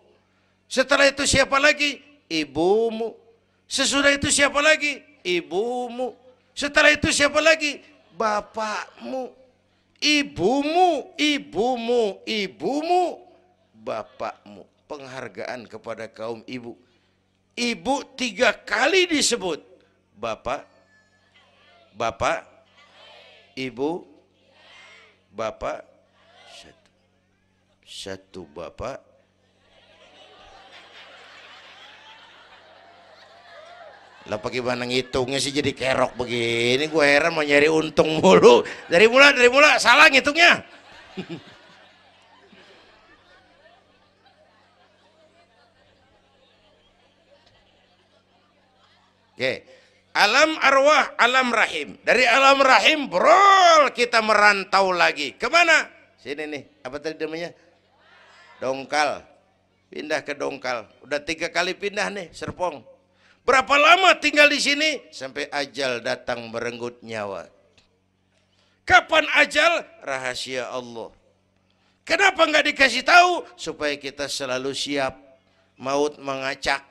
Setelah itu siapa lagi? Ibumu. Sesudah itu siapa lagi? Ibumu. Setelah itu siapa lagi? Bapakmu. Ibumu, ibumu, ibumu, bapakmu. Penghargaan kepada kaum ibu. Ibu 3 kali disebut. Bapak, bapak, ibu, bapak, satu bapak. Lah bagaimana ngitungnya sih jadi kerok begini? Gue heran, mau nyari untung mulu. Dari mula salah ngitungnya. Oke. Alam arwah, alam rahim. Dari alam rahim, brol, kita merantau lagi. Kemana? Sini nih, apa tadi namanya? Dongkal. Pindah ke Dongkal. Udah 3 kali pindah nih, Serpong. Berapa lama tinggal di sini? Sampai ajal datang merenggut nyawa. Kapan ajal? Rahasia Allah. Kenapa nggak dikasih tahu? Supaya kita selalu siap. Maut mengacak.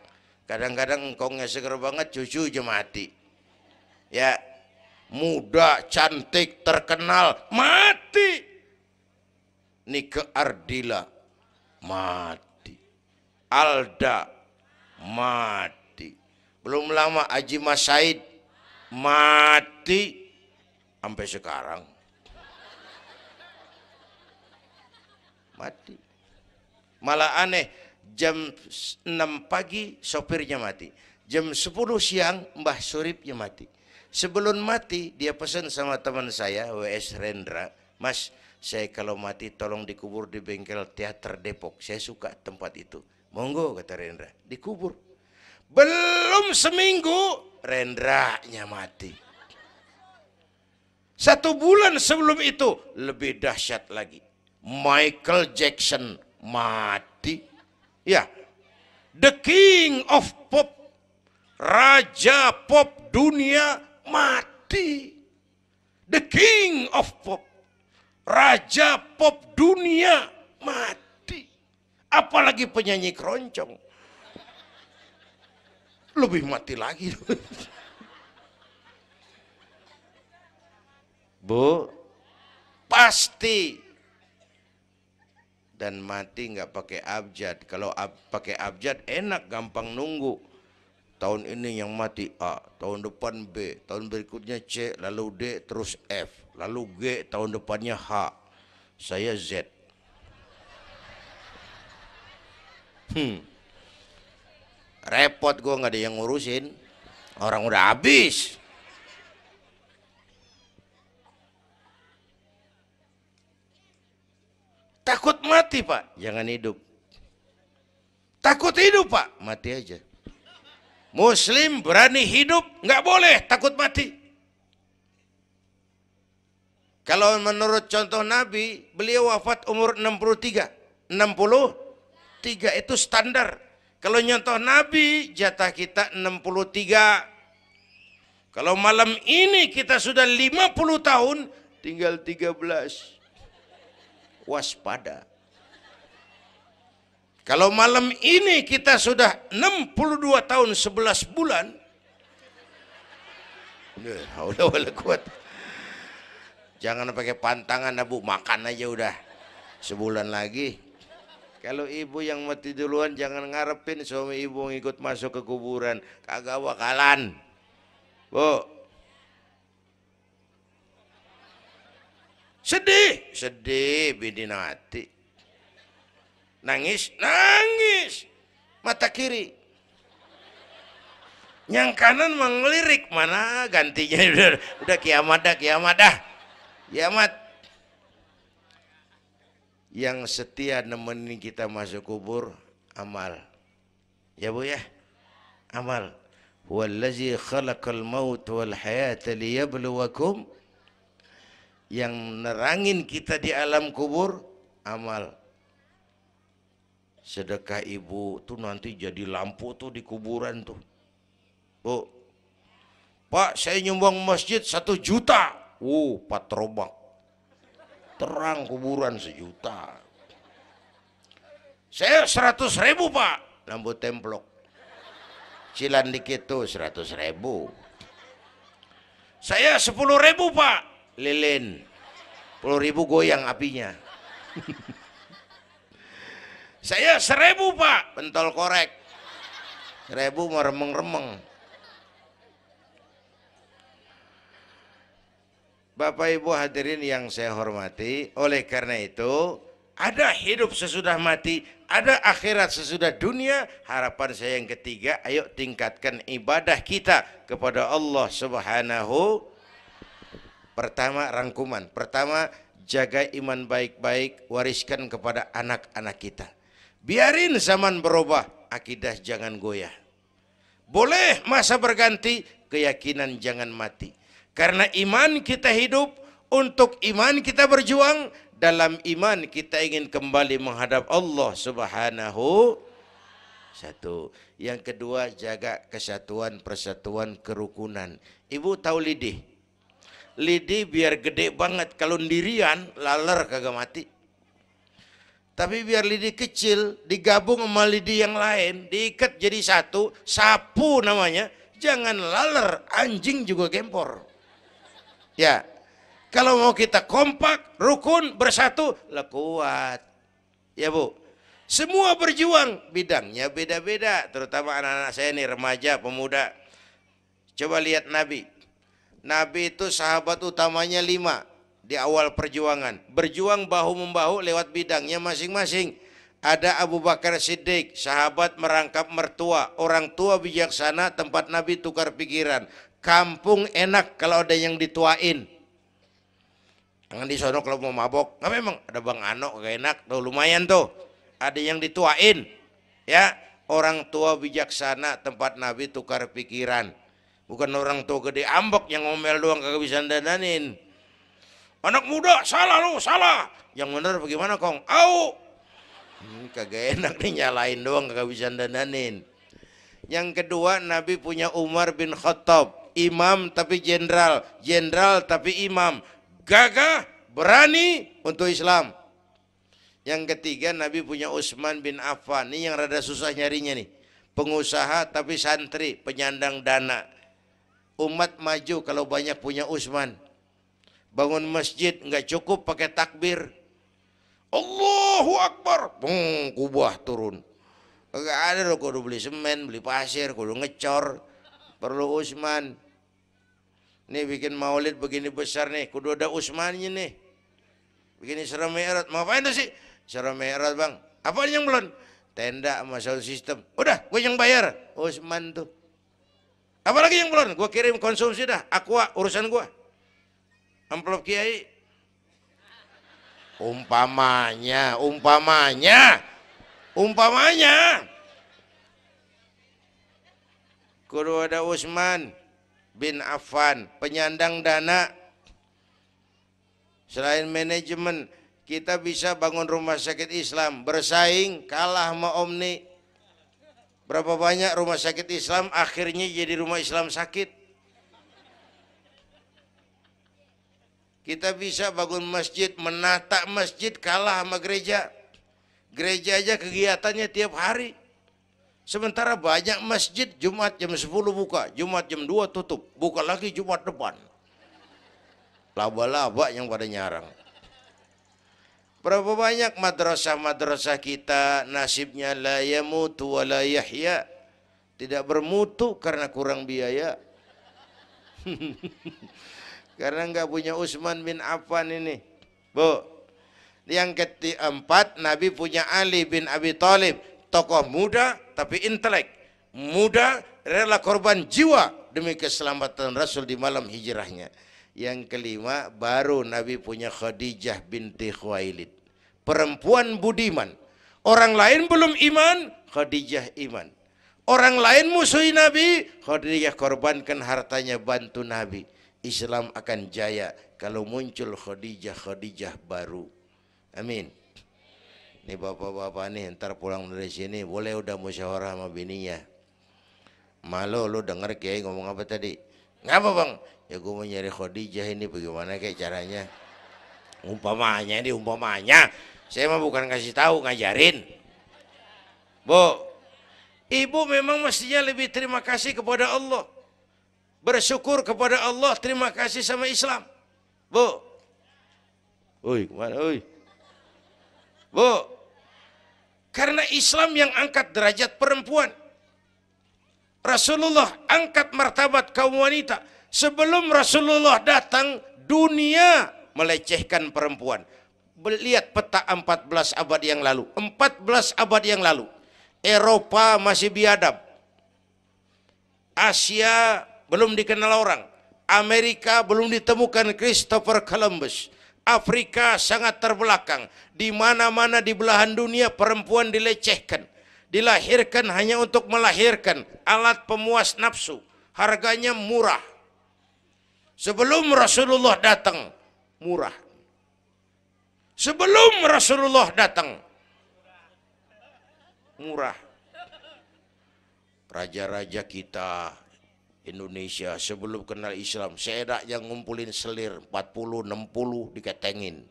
Kadang-kadang engkongnya seger banget, cucu aja mati. Ya, muda, cantik, terkenal, mati. Nike Ardila, mati. Alda, mati. Belum lama Haji Mas Said mati sampai sekarang. Mati. Malah aneh, jam 6 pagi sopirnya mati. Jam 10 siang Mbah Suripnya mati. Sebelum mati dia pesan sama teman saya WS Rendra, Mas, saya kalau mati tolong dikubur di bengkel teater Depok. Saya suka tempat itu. Monggo, kata Rendra, dikubur. Belum seminggu Rendranya mati. 1 bulan sebelum itu lebih dahsyat lagi. Michael Jackson mati. Ya, the king of pop, raja pop dunia mati. The king of pop, raja pop dunia mati. Apalagi penyanyi keroncong. Lebih mati lagi. Bu, pasti. Dan mati nggak pakai abjad. Kalau pakai abjad enak, gampang nunggu. Tahun ini yang mati A, tahun depan B, tahun berikutnya C, lalu D, terus F, lalu G, tahun depannya H. Saya Z. Repot, gue nggak ada yang ngurusin. Orang udah habis. Takut mati, Pak, jangan hidup. Takut hidup, Pak, mati aja. Muslim berani hidup, nggak boleh takut mati. Kalau menurut contoh Nabi, beliau wafat umur 63. 63 itu standar. Kalau nyontoh Nabi, jatah kita 63. Kalau malam ini kita sudah 50 tahun, tinggal 13. Waspada. Kalau malam ini kita sudah 62 tahun 11 bulan, jangan pakai pantangan, Bu, makan aja udah sebulan lagi. Kalau ibu yang mati duluan jangan ngarepin suami ibu ngikut masuk ke kuburan, kagak bakalan. Bu, Sedih, sedih bini mati. Nangis, nangis. Mata kiri. Yang kanan mengelirik, mana gantinya udah kiamat dah, kiamat dah. Kiamat. Yang setia nemenin kita masuk kubur, amal. Ya Bu ya? Amal. Wallazi khalaqal maut wal hayata liyabluwakum. Yang nerangin kita di alam kubur, amal. Sedekah ibu tuh nanti jadi lampu tuh di kuburan tuh. Bu, Pak saya nyumbang masjid 1 juta. Patrobak. Terang kuburan 1 juta. Saya 100.000 Pak. Lampu templok. Cilan dikit tuh 100.000. Saya 10.000 Pak. Lilin. 10.000 goyang apinya. Saya 1.000 Pak. Pentol korek. 1.000 mau remeng-remeng. Bapak Ibu hadirin yang saya hormati, oleh karena itu ada hidup sesudah mati, ada akhirat sesudah dunia. Harapan saya yang ketiga, ayo tingkatkan ibadah kita kepada Allah Subhanahu. Pertama, rangkuman. Pertama, jaga iman baik-baik, wariskan kepada anak-anak kita. Biarin zaman berubah, akidah jangan goyah. Boleh masa berganti, keyakinan jangan mati. Karena iman kita hidup, untuk iman kita berjuang, dalam iman kita ingin kembali menghadap Allah Subhanahu. Satu. Yang kedua, jaga kesatuan, persatuan, kerukunan. Ibu tahu lidi? Lidi biar gede banget, kalau ndirian laler kagak mati. Tapi biar lidi kecil digabung sama lidi yang lain, diikat jadi satu, sapu namanya. Jangan laler, anjing juga gempor. Ya, kalau mau kita kompak, rukun, bersatu, lah kuat. Ya Bu, semua berjuang, bidangnya beda-beda. Terutama anak-anak saya nih, remaja, pemuda. Coba lihat Nabi. Nabi itu sahabat utamanya 5 di awal perjuangan. Berjuang bahu-membahu lewat bidangnya masing-masing. Ada Abu Bakar Siddiq, sahabat merangkap mertua. Orang tua bijaksana, tempat Nabi tukar pikiran. Kampung enak kalau ada yang dituain. Jangan di sono kalau mau mabok. Nggak, memang ada Bang Ano gak enak tuh, lumayan tuh. Ada yang dituain. Ya, orang tua bijaksana, tempat Nabi tukar pikiran. Bukan orang tua gede ambek yang ngomel doang kagak bisa dandanin. Anak muda salah lu, salah. Yang bener bagaimana Kong? Au. Kagak enak nih, nyalain doang kagak bisa dandanin. Yang kedua, Nabi punya Umar bin Khattab. Imam tapi jenderal, jenderal tapi imam, gagah, berani untuk Islam. Yang ketiga, Nabi punya Utsman bin Affan. Ini yang rada susah nyarinya nih. Pengusaha tapi santri, penyandang dana. Umat maju kalau banyak punya Utsman. Bangun masjid nggak cukup pakai takbir. Allahu Akbar, kubah turun. Gak ada loh, kudu beli semen, beli pasir, kudu ngecor. Perlu Utsman. Nih bikin maulid begini besar nih, kudu ada Utsmannya nih. Begini Isra Mi'raj, mau apain tuh sih? Isra Mi'raj Bang, apa yang belum? Tenda sama sound system. Udah, gue yang bayar. Utsman tuh. Apalagi yang belum? Gue kirim konsumsi dah. Aqua urusan gue. Amplop kiai. Umpamanya. Kudu ada Utsman bin Affan, penyandang dana. Selain manajemen, kita bisa bangun rumah sakit Islam, bersaing kalah sama Omni. Berapa banyak rumah sakit Islam akhirnya jadi rumah Islam sakit. Kita bisa bangun masjid, menata masjid kalah sama gereja. Gereja aja kegiatannya tiap hari. Sementara banyak masjid Jumat jam 10 buka, Jumat jam 2 tutup, buka lagi Jumat depan. Laba-laba yang pada nyarang. Berapa banyak madrasah-madrasah kita nasibnya la yamutu wa la yahya. Tidak bermutu karena kurang biaya. Karena nggak punya Utsman bin Affan ini. Bu. Yang keempat, Nabi punya Ali bin Abi Thalib, tokoh muda tapi intelek, muda rela korban jiwa demi keselamatan Rasul di malam hijrahnya. Yang kelima, baru Nabi punya Khadijah binti Khuwailid, perempuan budiman. Orang lain belum iman, Khadijah iman. Orang lain musuhi Nabi, Khadijah korbankan hartanya bantu Nabi. Islam akan jaya kalau muncul Khadijah baru. Amin. Nih bapak-bapak nih, ntar pulang dari sini boleh udah musyawarah sama bininya. Malu lu denger Kiai ngomong apa tadi? Ngapa bang? Ya gue mau nyari Khadijah ini, bagaimana kayak caranya? Umpamanya. Saya mah bukan kasih tahu, ngajarin. Bu, ibu memang mestinya lebih terima kasih kepada Allah. Bersyukur kepada Allah, terima kasih sama Islam. Bu. Oi, kemana oi? Bu. Karena Islam yang angkat derajat perempuan. Rasulullah angkat martabat kaum wanita. Sebelum Rasulullah datang, dunia melecehkan perempuan. Lihat peta 14 abad yang lalu. 14 abad yang lalu. Eropa masih biadab. Asia belum dikenal orang. Amerika belum ditemukan Christopher Columbus. Afrika sangat terbelakang. Di mana-mana di belahan dunia perempuan dilecehkan. Dilahirkan hanya untuk melahirkan, alat pemuas nafsu. Harganya murah. Sebelum Rasulullah datang, murah. Sebelum Rasulullah datang, murah. Raja-raja kita Indonesia sebelum kenal Islam, seedak yang ngumpulin selir 40-60 diketengin.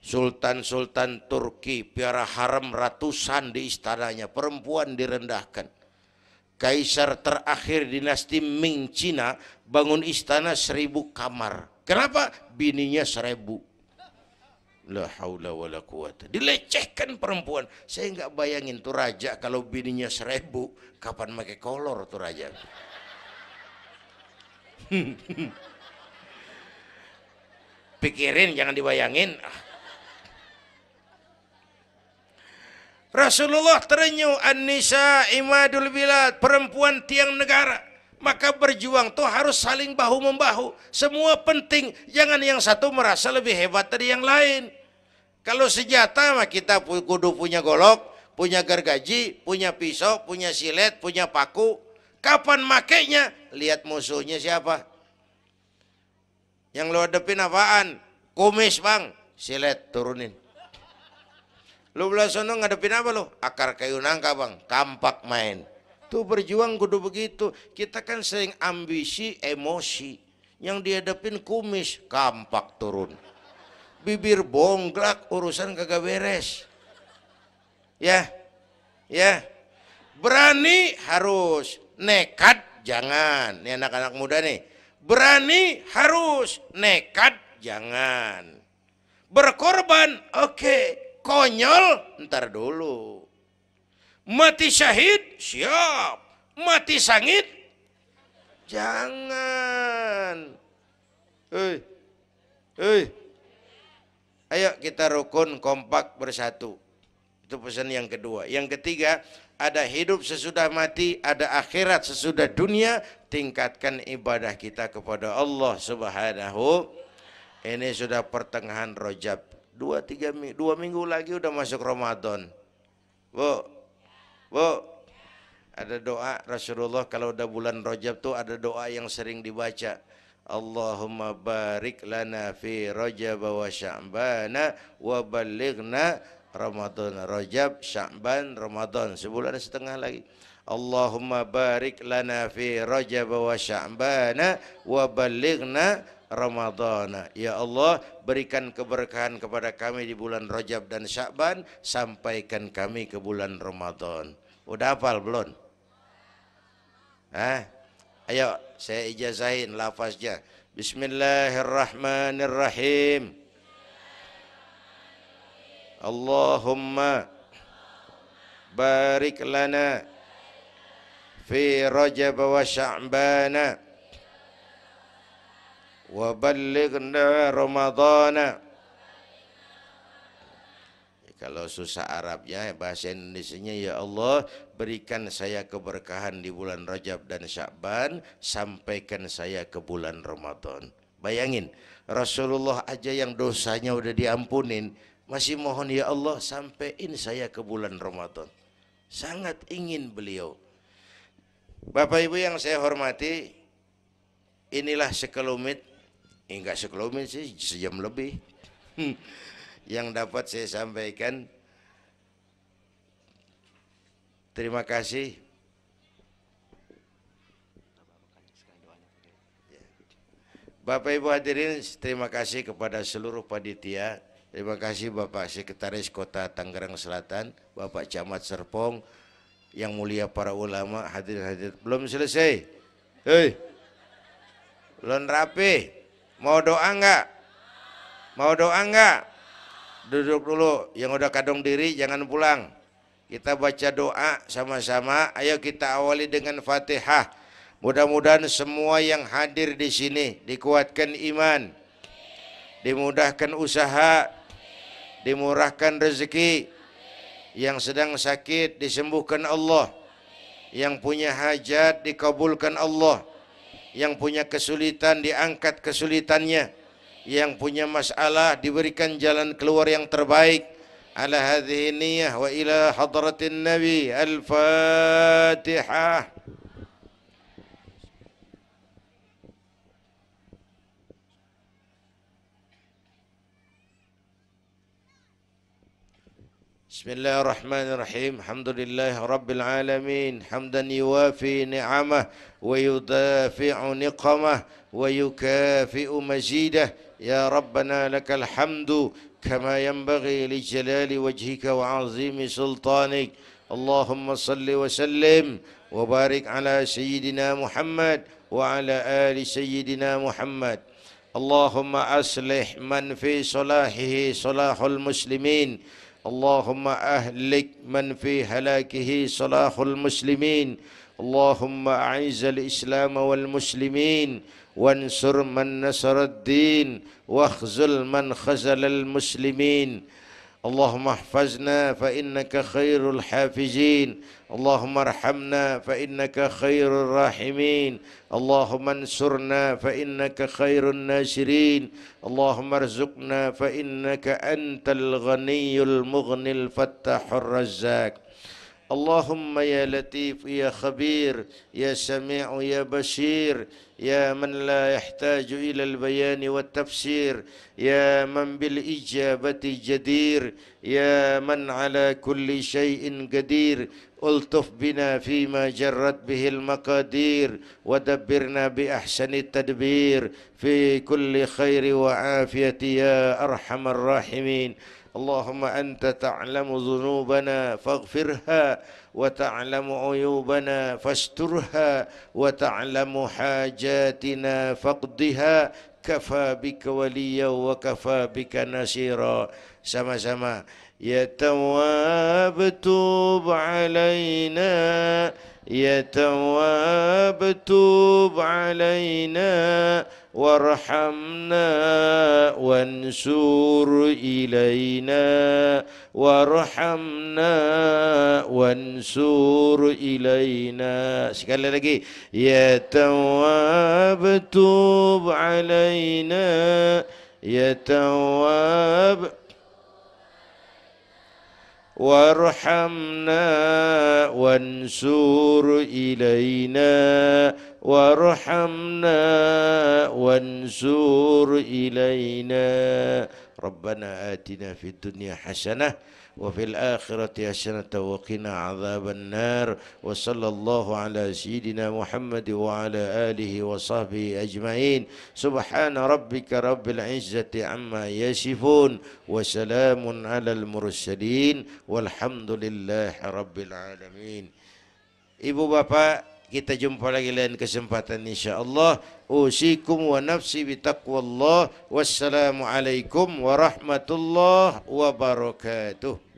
Sultan-sultan Turki piara haram ratusan di istananya, perempuan direndahkan. Kaisar terakhir dinasti Ming Cina bangun istana 1000 kamar. Kenapa? Bininya 1000. La haula wala quwata. Dilecehkan perempuan. Saya nggak bayangin tuh raja kalau bininya 1000, kapan pakai kolor tuh raja. Pikirin, jangan dibayangin. Rasulullah terenyuh, An-nisa imadul bilad, perempuan tiang negara. Maka berjuang tuh harus saling bahu-membahu. Semua penting, jangan yang satu merasa lebih hebat dari yang lain. Kalau senjata mah kita kudu punya golok, punya gergaji, punya pisau, punya silet, punya paku. Kapan makainya? Lihat musuhnya siapa. Yang lo hadepin apaan? Kumis bang, silet turunin. Lu belah sono ngadepin apa lo? Akar kayu nangka bang, kampak main. Tuh berjuang kudu begitu. Kita kan sering ambisi, emosi. Yang dihadapin kumis, kampak turun. Bibir bonglak, urusan kagak beres. Ya, berani harus, nekat jangan. Ini anak-anak muda nih. Berani harus, nekat jangan. Berkorban, oke. Konyol, ntar dulu. Mati syahid, siap. Mati sangit, jangan. Ayo kita rukun, kompak, bersatu. Itu pesan yang kedua. Yang ketiga, ada hidup sesudah mati, ada akhirat sesudah dunia. Tingkatkan ibadah kita kepada Allah Subhanahu. Ini sudah pertengahan Rajab. 2 minggu lagi udah masuk Ramadan. Bu, ada doa Rasulullah kalau udah bulan Rajab tuh ada doa yang sering dibaca. Allahumma barik lana fi Rajab wa Sya'bana wa ballighna Ramadan. Rajab, Sya'ban, Ramadan, sebulan setengah lagi. Allahumma barik lana fi Rajab wa Sya'bana wa ballighna Ramadhan. Ya Allah, berikan keberkahan kepada kami di bulan Rajab dan Sya'ban, sampaikan kami ke bulan Ramadan. Udah hafal belum? Ayo saya ijazahin lafaznya. Bismillahirrahmanirrahim. Allahumma barik lana fi Rajab wa Sya'bana wa ballighna Ramadhana Kalau susah Arabnya, bahasa Indonesianya, ya Allah berikan saya keberkahan di bulan Rajab dan Sya'ban, sampaikan saya ke bulan Ramadan. Bayangin, Rasulullah aja yang dosanya udah diampunin, masih mohon ya Allah sampaiin saya ke bulan Ramadan. Sangat ingin beliau. Bapak Ibu yang saya hormati, inilah sekelumit, enggak sekelumit sih, sejam lebih yang dapat saya sampaikan. Terima kasih. Bapak Ibu hadirin, terima kasih kepada seluruh panitia. Terima kasih Bapak Sekretaris Kota Tangerang Selatan, Bapak Camat Serpong, yang mulia para ulama, hadirin-hadirin. Belum selesai. Hei, belum rapi. Mau doa enggak? Mau doa enggak? Duduk dulu, yang udah kadung diri jangan pulang. Kita baca doa sama-sama. Ayo kita awali dengan Fatihah. Mudah-mudahan semua yang hadir di sini dikuatkan iman, dimudahkan usaha, dimurahkan rezeki, yang sedang sakit disembuhkan Allah, yang punya hajat dikabulkan Allah, yang punya kesulitan diangkat kesulitannya, yang punya masalah diberikan jalan keluar yang terbaik. Ala hadhihi niyyah wa ila hadratin nabi. Al-Fatihah. Bismillahirrahmanirrahim. Alhamdulillah rabbil alamin. Hamdan yuwafi ni'amah wa yudafi'u niqamah wa yukafi'u mazidah. Ya Rabbana lakal hamdu kama yanbaghi li jalali wajhika wa azimi sultanik. Allahumma salli wa sallim wa barik ala sayyidina Muhammad wa ala ali sayyidina Muhammad. Allahumma aslih man fi salahihi salahul muslimin. اللهم أهلك من في هلاكه صلاح المسلمين. اللهم أعز الإسلام والمسلمين وانصر من نصر الدين واخذل من خذل المسلمين. اللهم احفظنا فإنك خير الحافظين. اللهم ارحمنا فإنك خير الراحمين. اللهم انصرنا فإنك خير الناصرين. اللهم ارزقنا فإنك أنت الغني المغني الفتاح الرزاق. اللهم يا لطيف يا خبير يا سميع يا بشير يا من لا يحتاج إلى البيان والتفسير يا من بالإجابة جدير يا من على كل شيء قدير ألطف بنا فيما جرت به المقادير ودبرنا بأحسن التدبير في كل خير وعافية يا أرحم الراحمين. اللهم أنت تعلم ذنوبنا فاغفرها وتعلم عيوبنا فاسترها وتعلم حاجاتنا فاقضها. كفى بك وليا وكفى بك نصيرا. Sama-sama. Ya Tawwab tub alaina, Ya Tawwab tub alaina, warhamna wansur ilaina, warhamna wansur ilaina. Sekali lagi. Ya Tawwab tub alaina, Ya Tawwab warhamna wansur ilaina, warhamna wansur ilaina. Rabbana atina fid dunya hasanah wa fil akhirati hasanah wa qina adzaban nar. Wa sallallahu ala sayyidina Muhammad wa ala alihi wa sahbihi ajma'in. Subhana rabbika rabbil izzati amma yasifun wa salamun alal mursalin walhamdulillahi rabbil alamin. Ibu bapak, kita jumpa lagi lain kesempatan insyaallah. Usikum wa nafsi bitaqwallah. Wassalamu alaikum warahmatullahi wabarakatuh.